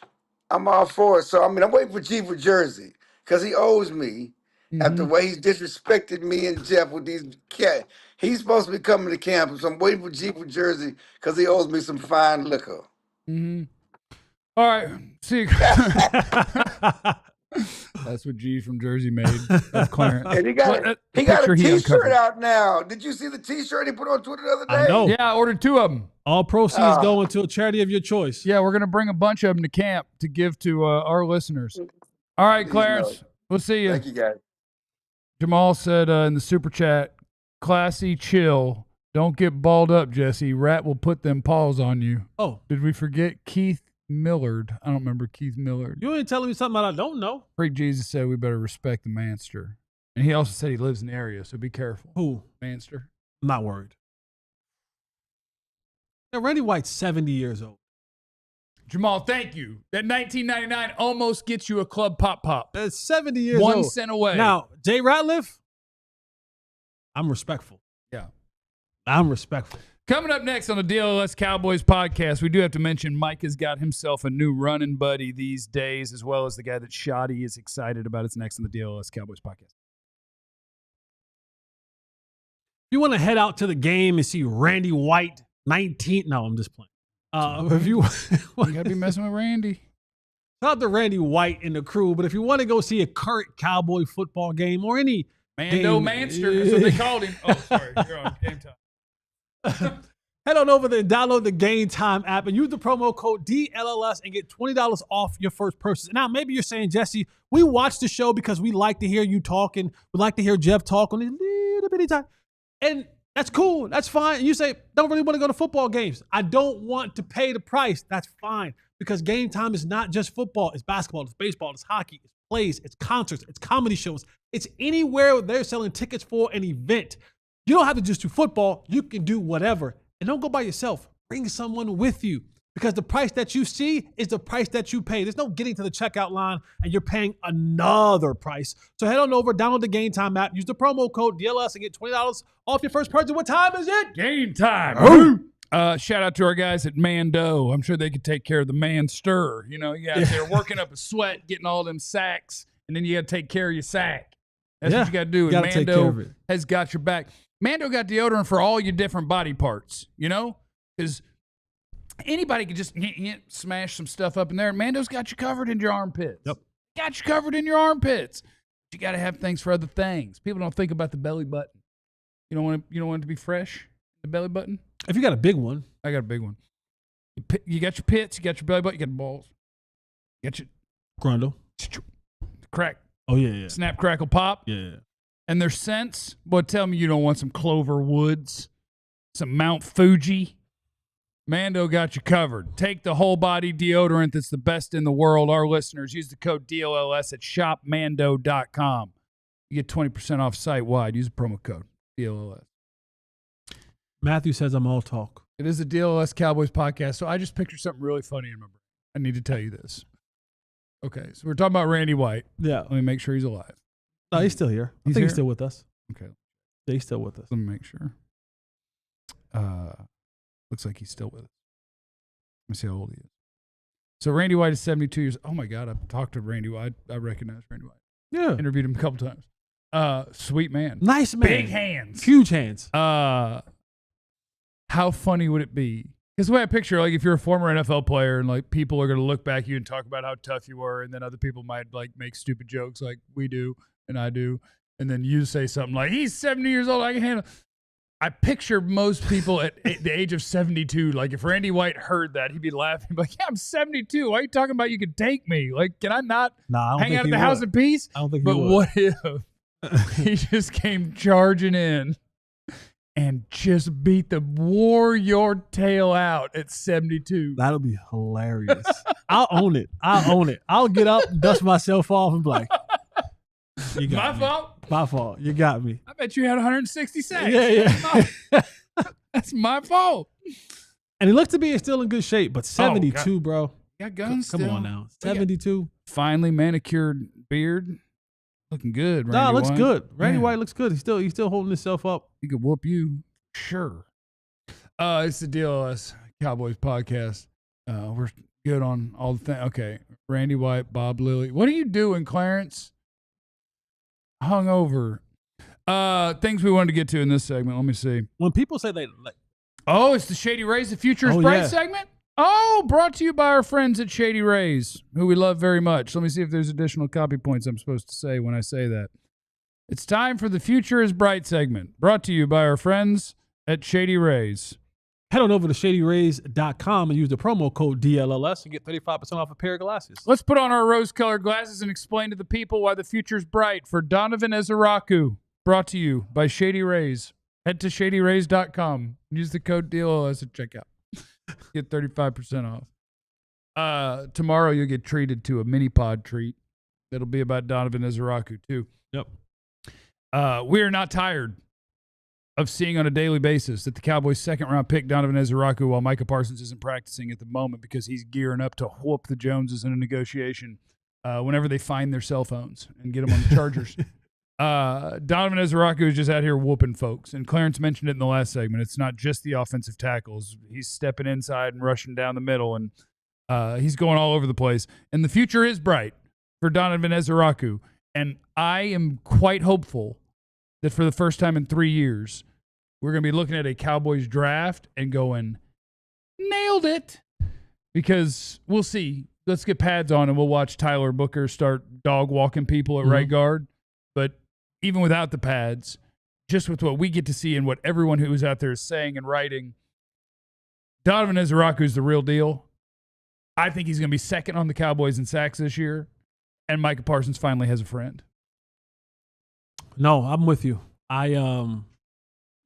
I'm all for it. So I'm waiting for G for Jersey because he owes me after the way he's disrespected me and Jeff with these cats. He's supposed to be coming to campus. So I'm waiting for G for Jersey because he owes me some fine liquor. Mm-hmm. All right. See you. That's what G from Jersey made of Clarence. And he got a T-shirt out now. Did you see the T-shirt he put on Twitter the other day? I know. Yeah, I ordered 2 of them. All proceeds going to a charity of your choice. Yeah, we're going to bring a bunch of them to camp to give to our listeners. All right, Clarence. We'll see you. Thank you, guys. Jamal said in the super chat, classy, chill. Don't get balled up, Jesse. Rat will put them paws on you. Oh. Did we forget Keith Millard? I don't remember Keith Millard. You ain't telling me something that I don't know. Freak Jesus said we better respect the Manster. And he also said he lives in the area, so be careful. Who? Manster. I'm not worried. Now, Randy White's 70 years old. Jamal, thank you. That 1999 almost gets you a club pop. That's 70 years old. 1 cent away. Now, Jay Ratliff, I'm respectful. Yeah. I'm respectful. Coming up next on the DLLS Cowboys podcast, we do have to mention Mike has got himself a new running buddy these days, as well as the guy that Shady is excited about. It's next on the DLLS Cowboys podcast. If you want to head out to the game and see Randy White, 19. No, I'm just playing. If you gotta be messing with Randy. Not the Randy White and the crew, but if you want to go see a current Cowboy football game or any Mando Manster, that's what they called him. Oh, sorry, you're on Game Time. Head on over there and download the Game Time app and use the promo code DLLS and get $20 off your first purchase. Now, maybe you're saying, Jesse, we watch the show because we like to hear you talking. We like to hear Jeff talk on a little bitty time. And that's cool. That's fine. And you say, don't really want to go to football games. I don't want to pay the price. That's fine. Because Game Time is not just football. It's basketball. It's baseball. It's hockey. It's plays. It's concerts. It's comedy shows. It's anywhere they're selling tickets for an event. You don't have to just do football. You can do whatever. And don't go by yourself. Bring someone with you. Because the price that you see is the price that you pay. There's no getting to the checkout line and you're paying another price. So head on over, download the Game Time app, use the promo code DLS and get $20 off your first purchase. What time is it? Game time. Shout out to our guys at Mando. I'm sure they could take care of the man stir. You know, they're working up a sweat, getting all them sacks, and then you got to take care of your sack. That's what you got to do. And Mando has got your back. Mando got deodorant for all your different body parts, you know? Because Anybody could just smash some stuff up in there. Mando's got you covered in your armpits. Yep. Got you covered in your armpits. You got to have things for other things. People don't think about the belly button. You don't want it to be fresh, the belly button? If you got a big one. I got a big one. You got your pits, you got your belly button, you got balls. You got your Grundle. Crack. Oh, yeah. Snap, crackle, pop. Yeah. And their scents, boy, tell me you don't want some Clover Woods, some Mount Fuji. Mando got you covered. Take the whole body deodorant that's the best in the world. Our listeners, use the code DLLS at shopmando.com. You get 20% off site-wide. Use the promo code DLLS. Matthew says I'm all talk. It is a DLLS Cowboys podcast, so I just pictured something really funny in my brain. I need to tell you this. Okay, so we're talking about Randy White. Yeah. Let me make sure he's alive. No, he's still here. I He's think here? he's still with us. Okay, Yeah, he's still with us. let me make sure. Looks like he's still with us. Let me see how old he is. So Randy White is 72 years. Oh my God, I've talked to Randy White. I recognize Randy White. Yeah. Interviewed him a couple times. Sweet man. Nice man. Big hands. Huge hands. How funny would it be? Because the way I picture, like, if you're a former NFL player and like people are going to look back at you and talk about how tough you were, and then other people might like make stupid jokes like we do and I do, and then you say something like, "He's 70 years old, I can handle." I picture most people at the age of 72, like if Randy White heard that, he'd be laughing. He'd be like, "Yeah, I'm 72. Why are you talking about you could take me? Like, can I not hang out at the house in peace?" I don't think But he would. what if he just came charging in and just wore your tail out at 72? That'll be hilarious. I'll own it. I'll get up, dust myself off, and be like, "You got me. fault? My fault. You got me." I bet you had 160 sacks. Yeah. That's my fault. And he looked to be still in good shape, but 72, bro. Got guns Come still. on now. 72. Finely manicured beard. Looking good, Randy Nah, looks White. good. Randy Man, White looks good. He's still holding himself up. He could whoop you. Sure. It's the DLS Cowboys podcast. We're good on all the things. Okay. Randy White, Bob Lilly. What are you doing, Clarence? Hungover. Things we wanted to get to in this segment. Let me see. When people say they like, Oh, it's the Shady Rays, the Future is Oh, Bright yeah. segment? Oh, brought to you by our friends at Shady Rays, who we love very much. Let me see if there's additional copy points I'm supposed to say when I say that. It's time for the Future is Bright segment, brought to you by our friends at Shady Rays. head on over to shadyrays.com and use the promo code DLLS and get 35% off a pair of glasses. Let's put on our rose-colored glasses and explain to the people why the future's bright for Donovan Ezeiruaku. Brought to you by Shady Rays. Head to shadyrays.com. Use the code DLLS at checkout. Get 35% off. Tomorrow you'll get treated to a mini pod treat. That'll be about Donovan Ezeiruaku too. Yep. We are not tired of seeing on a daily basis that the Cowboys' second-round pick, Donovan Ezeiruaku, while Micah Parsons isn't practicing at the moment because he's gearing up to whoop the Joneses in a negotiation whenever they find their cell phones and get them on the Chargers. Donovan Ezeiruaku is just out here whooping folks. And Clarence mentioned it in the last segment. It's not just the offensive tackles. He's stepping inside and rushing down the middle, and he's going all over the place. And the future is bright for Donovan Ezeiruaku. And I am quite hopeful that for the first time in 3 years, we're going to be looking at a Cowboys draft and going, nailed it. Because we'll see. Let's get pads on and we'll watch Tyler Booker start dog walking people at right guard. But even without the pads, just with what we get to see and what everyone who is out there is saying and writing, Donovan Ezeiruaku is the real deal. I think he's going to be second on the Cowboys in sacks this year. And Micah Parsons finally has a friend. No, I'm with you.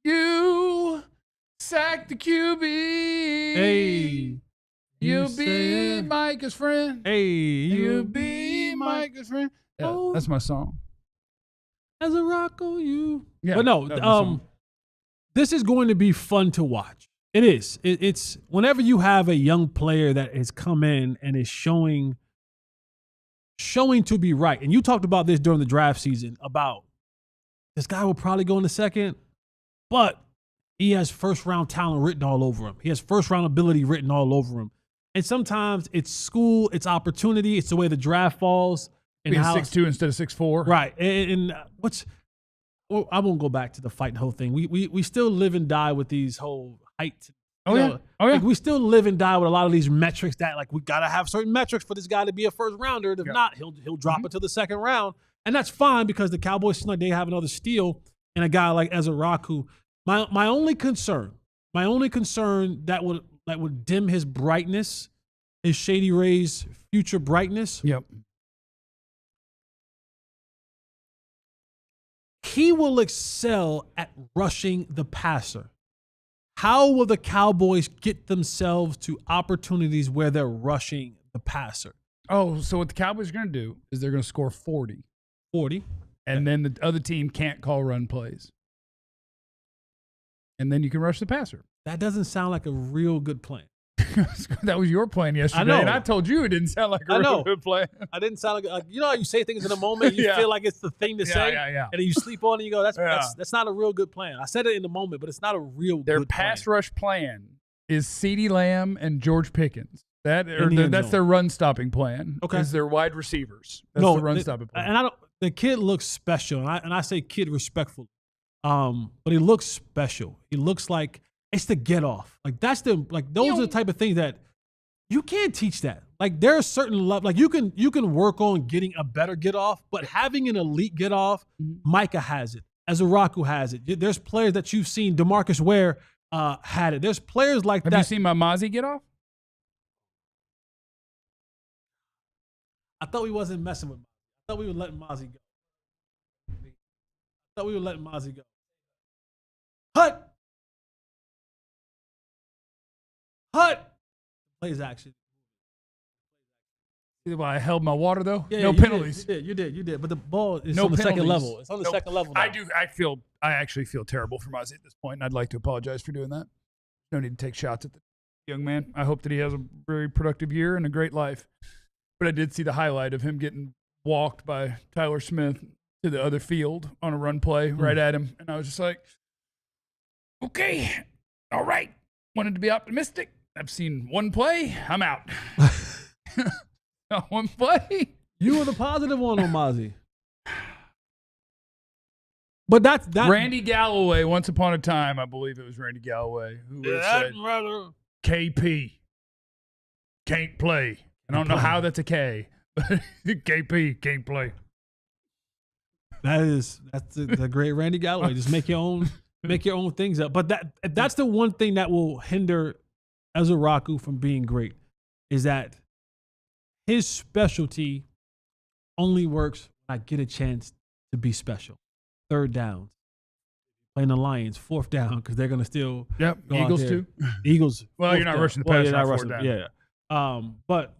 You sacked the QB. Hey. You'll You be say it. Micah's friend. Hey, You'll be Micah's friend. Yeah, Oh. that's my song. Ezeiruaku, you. Yeah, But no, that's my song. this is going to be fun to watch. It is. It's whenever you have a young player that has come in and is showing to be right. And you talked about this during the draft season about this guy will probably go in the second, but he has first-round talent written all over him. He has first-round ability written all over him. And sometimes it's school, it's opportunity, it's the way the draft falls. And Being how 6'2" instead of 6'4". Right. And well, I won't go back to the fight the whole thing. We still live and die with these whole height Oh, yeah. Like we still live and die with a lot of these metrics that like we gotta have certain metrics for this guy to be a first rounder. If not, he'll drop into the second round, and that's fine because the Cowboys seem like they have another steal in a guy like Ezeiruaku. My only concern that would dim his brightness is Shady Ray's future brightness. Yep. He will excel at rushing the passer. How will the Cowboys get themselves to opportunities where they're rushing the passer? Oh, so what the Cowboys are going to do is they're going to score 40. 40. And then the other team can't call run plays. And then you can rush the passer. That doesn't sound like a real good plan. That was your plan yesterday. I know. And I told you it didn't sound like a real good plan. I didn't sound like you know how you say things in a moment, you feel like it's the thing to say, and then you sleep on it and you go, that's not a real good plan. I said it in the moment, but it's not a real good plan. Their pass rush plan is CeeDee Lamb and George Pickens. That's their run stopping plan. Okay. Is their wide receivers. That's the run stopping plan. And the kid looks special, and I say kid respectfully. But he looks special. He looks like it's the get off. Like those are the type of things that you can't teach that. Like there are certain levels. Like you can work on getting a better get off, but having an elite get off, Micah has it. Ezeiruaku has it. There's players that you've seen. DeMarcus Ware had it. There's players like that. Have you seen my Mozzie get off? I thought we wasn't messing with Mozzie. I thought we were letting Mozzie go. Hut. Plays action. See why I held my water though? Yeah, no penalties. You did. But the ball is no on the penalties. second level. It's on the second level now. I actually feel terrible for Mozzie at this point, and I'd like to apologize for doing that. No need to take shots at the young man. I hope that he has a very productive year and a great life. But I did see the highlight of him getting walked by Tyler Smith to the other field on a run play right at him. And I was just like, okay, all right. Wanted to be optimistic. I've seen one play. I'm out. One play. You were the positive one on Mozzie. But that's Randy Galloway, once upon a time, I believe it was Randy Galloway, who said, KP can't play. I don't know how that's a K, but KP can't play. That's the great Randy Galloway. Just make your own things up. But that's the one thing that will hinder Ezeiruaku from being great is that his specialty only works when I get a chance to be special. Third down, playing the Lions, fourth down because they're gonna still Eagles too. Eagles. Well, you're not rushing the pass. You're not rushing. Yeah. But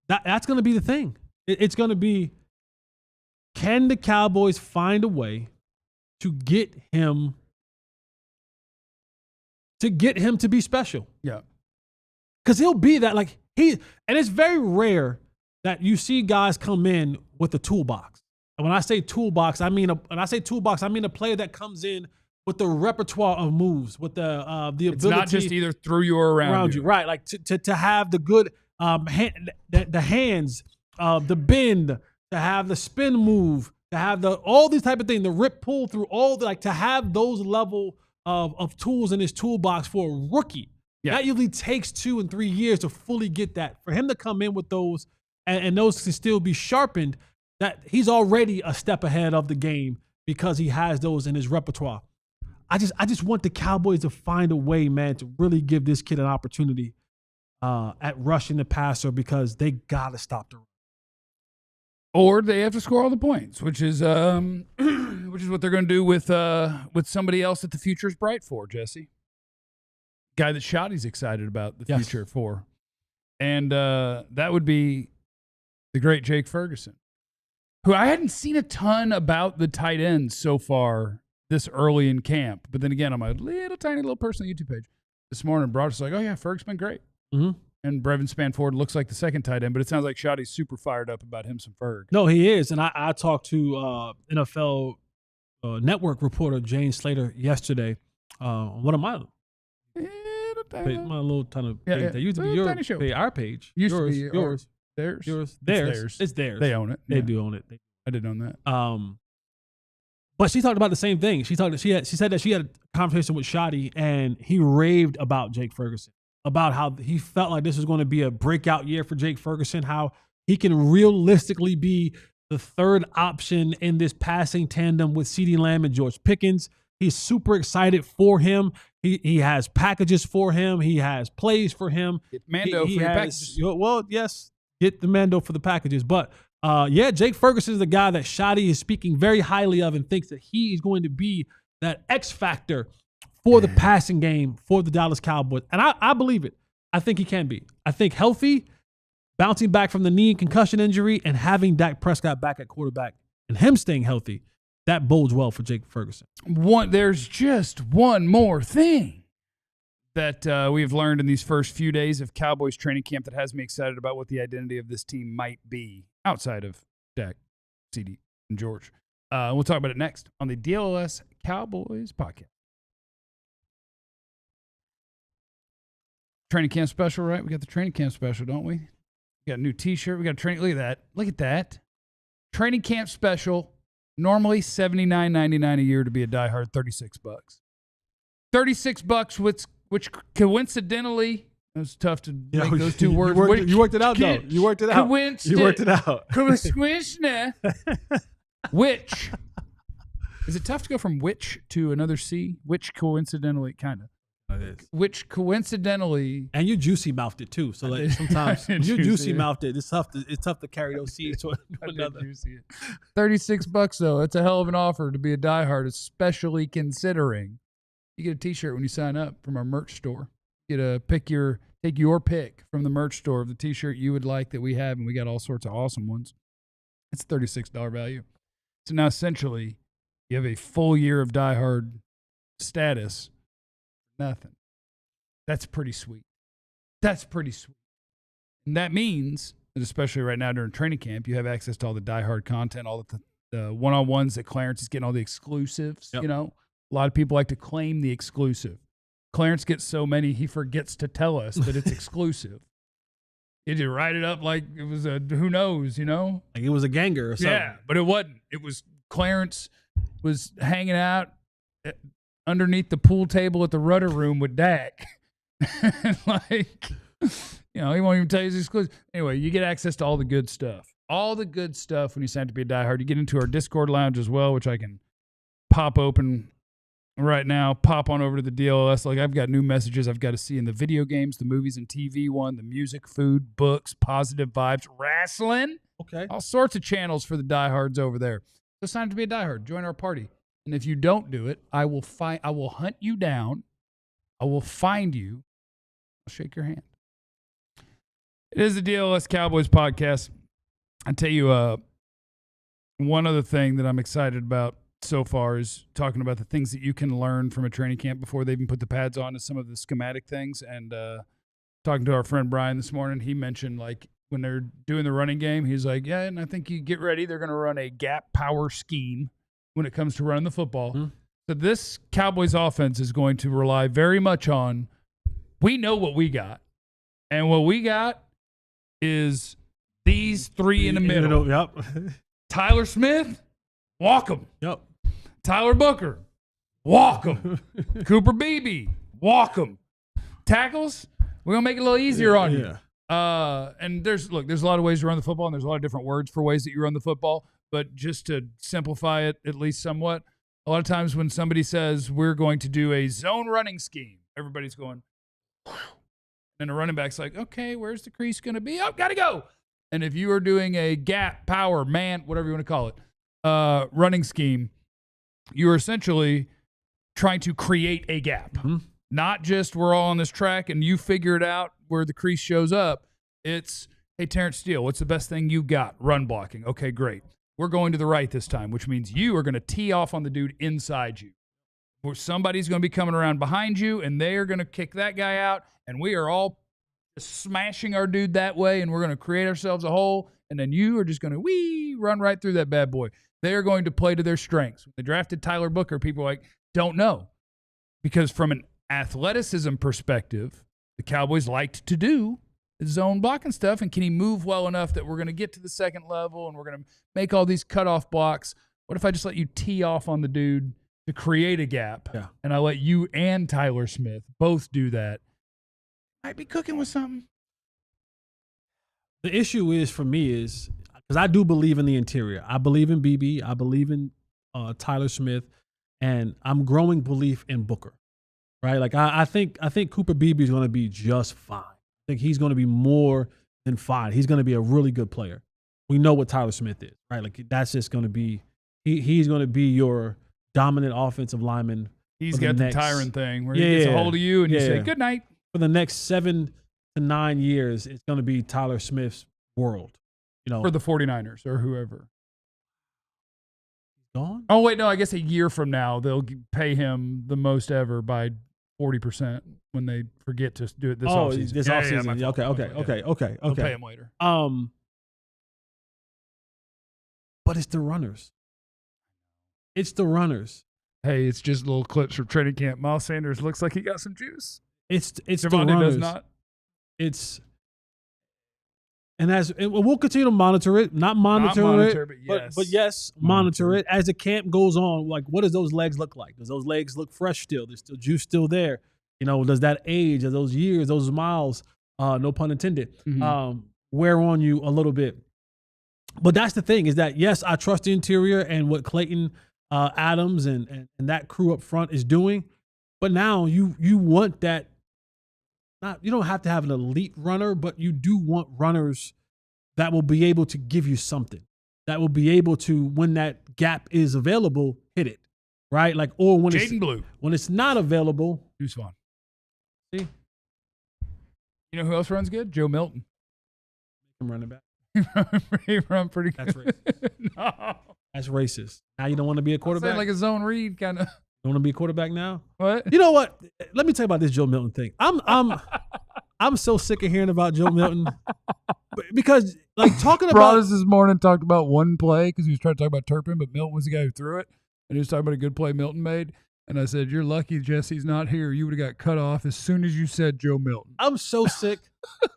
that's gonna be the thing. It's gonna be, can the Cowboys find a way to get him to be special? Yeah. Because he'll be that, and it's very rare that you see guys come in with a toolbox. And when I say toolbox, I mean a player that comes in with the repertoire of moves, with the ability. It's not just either through you or around you. Right? Like to have the good the hands, the bend, to have the spin move, to have all these type of things, the rip pull through to have those level of tools in his toolbox for a rookie. Yeah. That usually takes 2 and 3 years to fully get that. For him to come in with those and those can still be sharpened, that he's already a step ahead of the game because he has those in his repertoire. I just want the Cowboys to find a way, man, to really give this kid an opportunity at rushing the passer because they gotta stop the run. Or they have to score all the points, which is what they're going to do with somebody else that the future is bright for, Jesse. Guy that Shady's excited about the future for. And that would be the great Jake Ferguson, who I hadn't seen a ton about the tight ends so far this early in camp. But then again, on my tiny little personal YouTube page this morning, brought us like, oh yeah, Ferg's been great. Mm-hmm. And Brevin Spanford looks like the second tight end, but it sounds like Shady's super fired up about him some Ferg. No, he is. And I talked to NFL Network reporter Jane Slater yesterday. One of my little ton of page that used to be our page. Used to be yours. Theirs. It's theirs. They own it. They do own it. I did own that. But she talked about the same thing. She said that she had a conversation with Shady, and he raved about Jake Ferguson, about how he felt like this was going to be a breakout year for Jake Ferguson, how he can realistically be the third option in this passing tandem with CeeDee Lamb and George Pickens. He's super excited for him. He has packages for him. He has plays for him. Get Mando for your packages. Well, yes, get the Mando for the packages. But Jake Ferguson is the guy that Shady is speaking very highly of and thinks that he is going to be that X factor for the passing game for the Dallas Cowboys. And I believe it. I think he can be. I think healthy, bouncing back from the knee concussion injury, and having Dak Prescott back at quarterback and him staying healthy, that bodes well for Jake Ferguson. There's just one more thing that we've learned in these first few days of Cowboys training camp that has me excited about what the identity of this team might be outside of Dak, CeeDee, and George. We'll talk about it next on the DLLS Cowboys podcast. Training camp special, right? We got the training camp special, don't we? We got a new T-shirt. We got a training. Look at that. Look at that. Training camp special. Normally $79.99 a year to be a diehard. $36. $36, which coincidentally, it was tough to make those two words. You worked it out, though. You worked it out. You worked it out. Which is it tough to go from which to another C? Which coincidentally, kind of. Which coincidentally, and you juicy mouthed it too. So like sometimes when you juicy mouthed it, it's tough to carry those C's to another. $36 though. That's a hell of an offer to be a diehard, especially considering you get a T-shirt when you sign up from our merch store. You get to take your pick from the merch store of the T-shirt you would like that we have, and we got all sorts of awesome ones. It's $36 value. So now essentially, you have a full year of diehard status. Nothing. That's pretty sweet. That's pretty sweet. And that means, especially right now during training camp, you have access to all the diehard content, all the one-on-ones that Clarence is getting, all the exclusives. Yep. You know, a lot of people like to claim the exclusive. Clarence gets so many, he forgets to tell us that it's exclusive. He just write it up like it was a who knows, you know? Like it was a ganger or something. Yeah, but it wasn't. It was Clarence was hanging out underneath the pool table at the Rudder Room with Dak. Like, you know, he won't even tell you his exclusive. Anyway, you get access to all the good stuff. All the good stuff when you sign up to be a diehard. You get into our Discord lounge as well, which I can pop open right now. Pop on over to the DLLS. Like, I've got new messages I've got to see in the video games, the movies and TV one, the music, food, books, positive vibes, wrestling. Okay. All sorts of channels for the diehards over there. So sign up to be a diehard. Join our party. And if you don't do it, I will hunt you down. I will find you. I'll shake your hand. It is the DLLS Cowboys podcast. I tell you, one other thing that I'm excited about so far is talking about the things that you can learn from a training camp before they even put the pads on, is some of the schematic things. And talking to our friend Brian this morning, he mentioned like when they're doing the running game, he's like, yeah, and I think you get ready. They're going to run a gap power scheme when it comes to running the football. Mm-hmm. So this Cowboys offense is going to rely very much on, we know what we got. And what we got is these three in the middle. Yep. Tyler Smith, walk him. Yep. Tyler Booker, walk him. Cooper Beebe, walk him. Tackles, we're going to make it a little easier on you. And there's a lot of ways to run the football, and there's a lot of different words for ways that you run the football. But just to simplify it at least somewhat, a lot of times when somebody says we're going to do a zone running scheme, everybody's going, and the running back's like, okay, where's the crease going to be? Oh, got to go. And if you are doing a gap, power, man, whatever you want to call it, running scheme, you're essentially trying to create a gap. Mm-hmm. Not just we're all on this track and you figure it out where the crease shows up. It's, hey, Terrence Steele, what's the best thing you've got? Run blocking. Okay, great. We're going to the right this time, which means you are going to tee off on the dude inside you. Or somebody's going to be coming around behind you, and they're going to kick that guy out, and we are all smashing our dude that way, and we're going to create ourselves a hole, and then you are just going to run right through that bad boy. They are going to play to their strengths. When they drafted Tyler Booker, people were like, don't know. Because from an athleticism perspective, the Cowboys liked to do zone blocking stuff, and can he move well enough that we're going to get to the second level and we're going to make all these cutoff blocks What if I just let you tee off on the dude to create a gap? Yeah. And I let you and Tyler Smith both do that. Might be cooking with something. The issue is for me is because I do believe in the interior. I believe in BB. I believe in Tyler Smith, and I'm growing belief in Booker. Right? Like I think Cooper Beebe is going to be just fine. I think he's going to be more than fine. He's going to be a really good player. We know what Tyler Smith is, right? Like that's just going to be he's going to be your dominant offensive lineman. He's got the Tyron thing where he gets a hold of you and you say good night. For the next 7 to 9 years, it's going to be Tyler Smith's world. You know, for the 49ers or whoever. Gone? Oh wait, no. I guess a year from now they'll pay him the most ever by 40% when they forget to do it this offseason. This offseason. Okay. They'll pay him later. But it's the runners. It's the runners. Hey, it's just little clips from training camp. Miles Sanders looks like he got some juice. It's Javonte the runners. does not. And we'll continue to monitor it, not monitor it, but yes, monitor it as the camp goes on. Like, what does those legs look like? Does those legs look fresh still? There's still juice still there. You know, does that age, of those years, those miles, no pun intended, wear on you a little bit? But that's the thing is that, yes, I trust the interior and what Clayton Adams and that crew up front is doing. But now you want that. You don't have to have an elite runner, but you do want runners that will be able to give you something, that will be able to, when that gap is available, hit it, right? Like, or when it's not available, Deuce Vaughn. See, you know who else runs good? Joe Milton. I'm running back. He run pretty good. That's racist. No. That's racist. Now you don't want to be a quarterback. Like a zone read kind of. You want to be a quarterback now? What? You know what? Let me tell you about this Joe Milton thing. I'm so sick of hearing about Joe Milton because, like, talking about us this morning talked about one play because he was trying to talk about Turpin, but Milton was the guy who threw it, and he was talking about a good play Milton made. And I said, "You're lucky Jesse's not here. You would have got cut off as soon as you said Joe Milton." I'm so sick.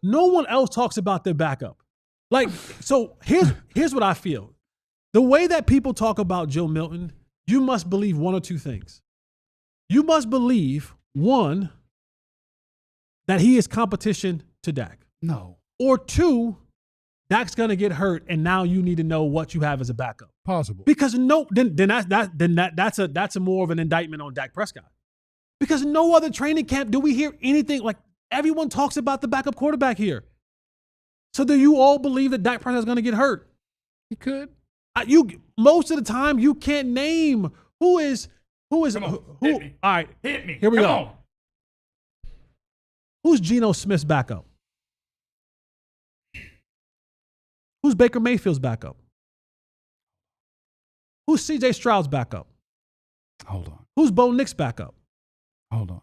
No one else talks about their backup. Like, so here's what I feel. The way that people talk about Joe Milton, you must believe one or two things. You must believe, one, that he is competition to Dak. No. Or two, Dak's gonna get hurt, and now you need to know what you have as a backup. Possible. Because that's a more of an indictment on Dak Prescott. Because no other training camp do we hear anything like everyone talks about the backup quarterback here. So do you all believe that Dak Prescott is gonna get hurt? He could. Most of the time you can't name who is. Come on, hit me. All right, hit me. Here we Come go. on. Who's Geno Smith's backup? Who's Baker Mayfield's backup? Who's C.J. Stroud's backup? Hold on. Who's Bo Nix's backup? Hold on.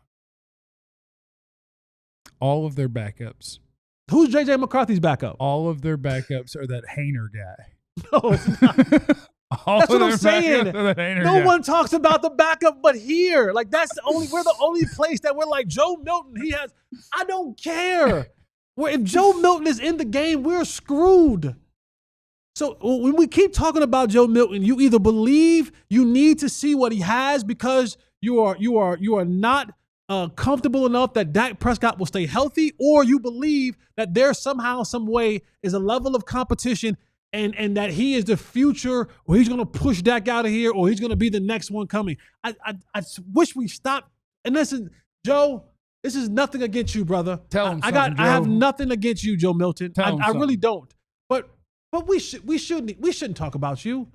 All of their backups. Who's J.J. McCarthy's backup? All of their backups are that Hainer guy. No, it's not. That's what I'm saying. No one talks about the backup but here. Like, we're the only place that we're like, Joe Milton, I don't care. If Joe Milton is in the game, we're screwed. So when we keep talking about Joe Milton, you either believe you need to see what he has because you are not comfortable enough that Dak Prescott will stay healthy, or you believe that there somehow, some way is a level of competition and that he is the future, or he's going to push Dak out of here, or he's going to be the next one coming. I wish we stopped. And listen, Joe, this is nothing against you, brother. Tell him I have nothing against you, Joe Milton. I really don't. But we shouldn't talk about you.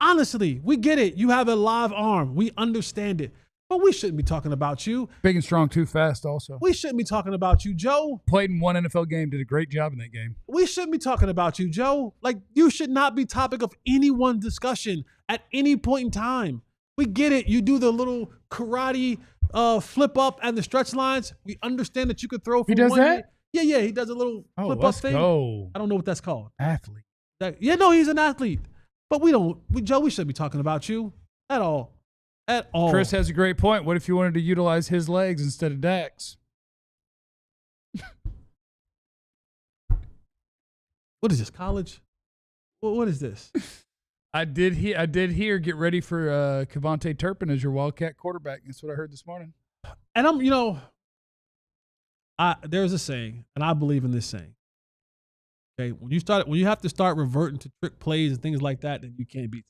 Honestly, we get it. You have a live arm. We understand it. But we shouldn't be talking about you. Big and strong, too fast also. We shouldn't be talking about you, Joe. Played in one NFL game, did a great job in that game. We shouldn't be talking about you, Joe. Like, you should not be topic of anyone's discussion at any point in time. We get it. You do the little karate flip up and the stretch lines. We understand that you could throw from He does one that? Yeah, he does a little flip up thing. Go. I don't know what that's called. Athlete. He's an athlete. But Joe, we shouldn't be talking about you at all. At all. Chris has a great point. What if you wanted to utilize his legs instead of Dak's? What is this, college? What is this? I did hear get ready for Kevontae Turpin as your Wildcat quarterback. That's what I heard this morning. And there's a saying, and I believe in this saying. Okay, when you have to start reverting to trick plays and things like that, then you can't beat.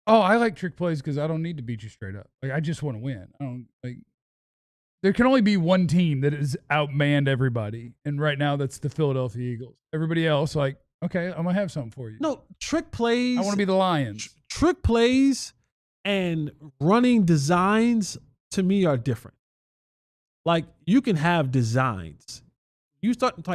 Oh, I like trick plays because I don't need to beat you straight up. Like I just want to win. I don't like. There can only be one team that is outmanned everybody, and right now that's the Philadelphia Eagles. Everybody else, like, okay, I'm gonna have something for you. No, trick plays. I want to be the Lions. Trick plays and running designs to me are different. Like you can have designs. You start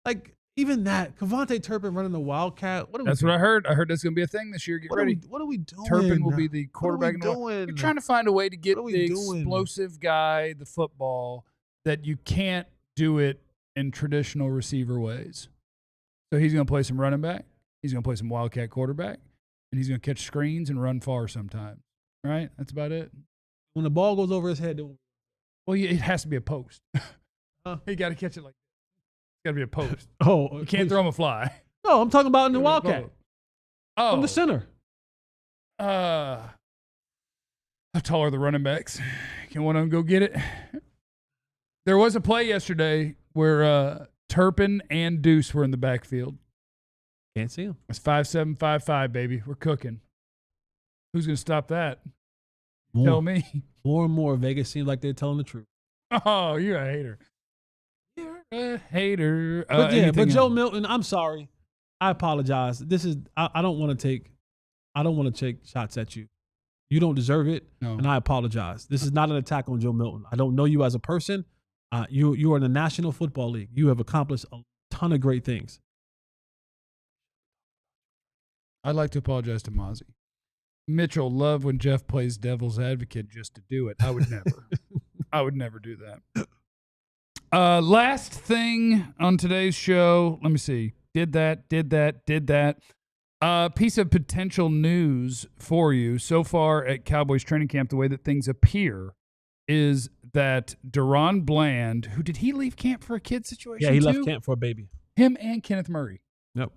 like even that Kevontae Turpin running the Wildcat. That's what I heard. I heard that's gonna be a thing this year. Get ready. What are we doing? Turpin will be the quarterback. You're trying to find a way to get the explosive guy, the football, that you can't do it in traditional receiver ways. So he's going to play some running back. He's going to play some Wildcat quarterback. And he's going to catch screens and run far sometimes. Right? That's about it. When the ball goes over his head. Well, it has to be a post. You got to catch it like that. It's got to be a post. Oh. You can't throw him a fly. No, I'm talking about in the Wildcat. Oh. From the center. How tall are the running backs? Can one of them go get it? There was a play yesterday where Turpin and Deuce were in the backfield. Can't see him. It's 5'7", 5'5", baby. We're cooking. Who's going to stop that? Tell me. More and more, Vegas seems like they're telling the truth. Oh, you're a hater. You're a hater. But Joe Milton, I'm sorry. I apologize. I don't want to take shots at you. You don't deserve it, and I apologize. This is not an attack on Joe Milton. I don't know you as a person. You are in the National Football League. You have accomplished a ton of great things. I'd like to apologize to Mozzie. Mitchell, love when Jeff plays devil's advocate just to do it. I would never. I would never do that. Last thing on today's show. Let me see. Did that. Piece of potential news for you so far at Cowboys training camp. The way that things appear is that Daron Bland, who did he leave camp for a kid situation? Yeah, he left camp for a baby. Him and Kenneth Murray. Nope.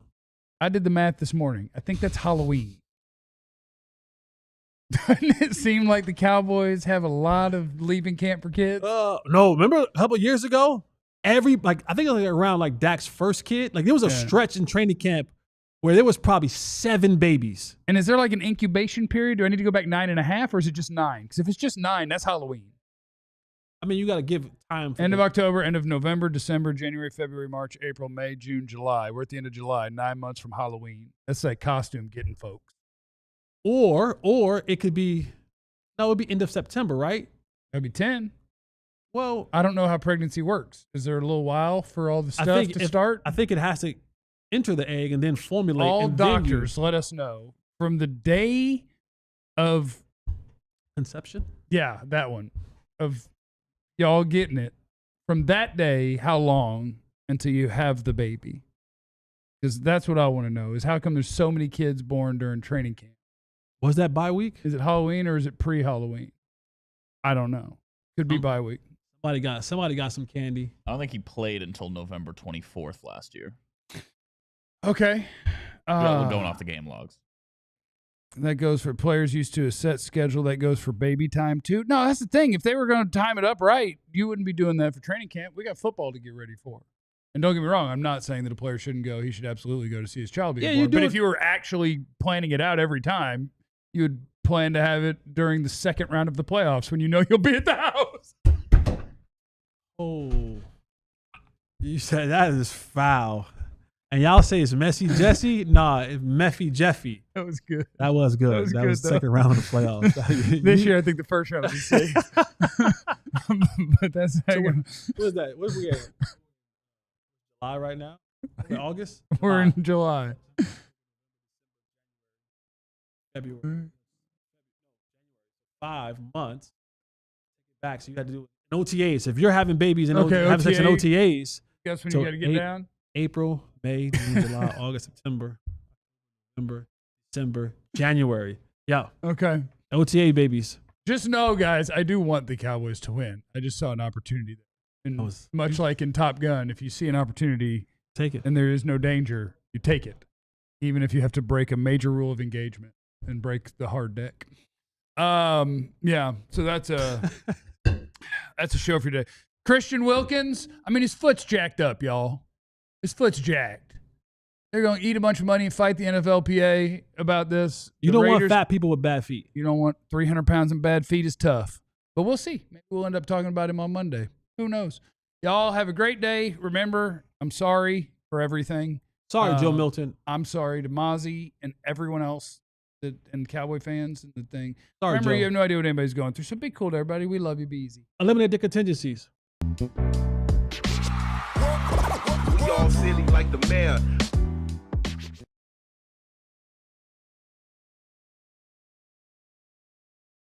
I did the math this morning. I think that's Halloween. Doesn't it seem like the Cowboys have a lot of leaving camp for kids? No, remember a couple of years ago? I think it was around Dak's first kid. There was a stretch in training camp where there was probably 7 babies. And is there an incubation period? Do I need to go back 9.5 or is it just 9? Because if it's just 9, that's Halloween. I mean, you got to give time. End of October, end of November, December, January, February, March, April, May, June, July. We're at the end of July, 9 months from Halloween. That's like costume getting folks. Or it could be, it would be end of September, right? That'd be 10. Well, I don't know how pregnancy works. Is there a little while for all the stuff to start? I think it has to enter the egg and then formulate. All doctors let us know from the day of conception. Yeah, that one of y'all getting it. From that day, how long until you have the baby? Because that's what I want to know is how come there's so many kids born during training camp? Was that bye week? Is it Halloween or is it pre-Halloween? I don't know. Could be bye week. Somebody got some candy. I don't think he played until November 24th last year. Okay. Going off the game logs. That goes for players used to a set schedule. That goes for baby time, too. No, that's the thing. If they were going to time it up right, you wouldn't be doing that for training camp. We got football to get ready for. And don't get me wrong, I'm not saying that a player shouldn't go. He should absolutely go to see his child being born. But if you were actually planning it out every time, you would plan to have it during the second round of the playoffs when you know you'll be at the house. Oh. You said that is foul. And y'all say it's Messy Jesse? Nah, it's Meffy Jeffy. That was good. That was good. That was the second round of the playoffs. This year, I think the first round will be safe. But that's so what is that? What are we at? July right now? August? We're in July. February. 5 months. Back, so you got to do an OTAs. If you're having babies and having sex in OTAs, guess when you got to get down? April, May, June, July, August, September, November, December, January. Yeah. Okay. OTA babies. Just know, guys, I do want the Cowboys to win. I just saw an opportunity there. And much like in Top Gun, if you see an opportunity, take it. And there is no danger, you take it. even if you have to break a major rule of engagement and break the hard deck. Yeah, so that's a show for today. Christian Wilkins, I mean, his foot's jacked up, y'all. His foot's jacked. They're going to eat a bunch of money and fight the NFLPA about this. You The don't want Raiders- fat people with bad feet. You don't want 300 pounds and bad feet is tough. But we'll see. Maybe we'll end up talking about him on Monday. Who knows? Y'all have a great day. Remember, I'm sorry for everything. Sorry, Joe Milton. I'm sorry to Mozzie and everyone else and Cowboy fans and the thing. Sorry, Remember, Joe. you have no idea what anybody's going through. So be cool to everybody. We love you. Be easy. Eliminate the contingencies. We all silly like the mayor.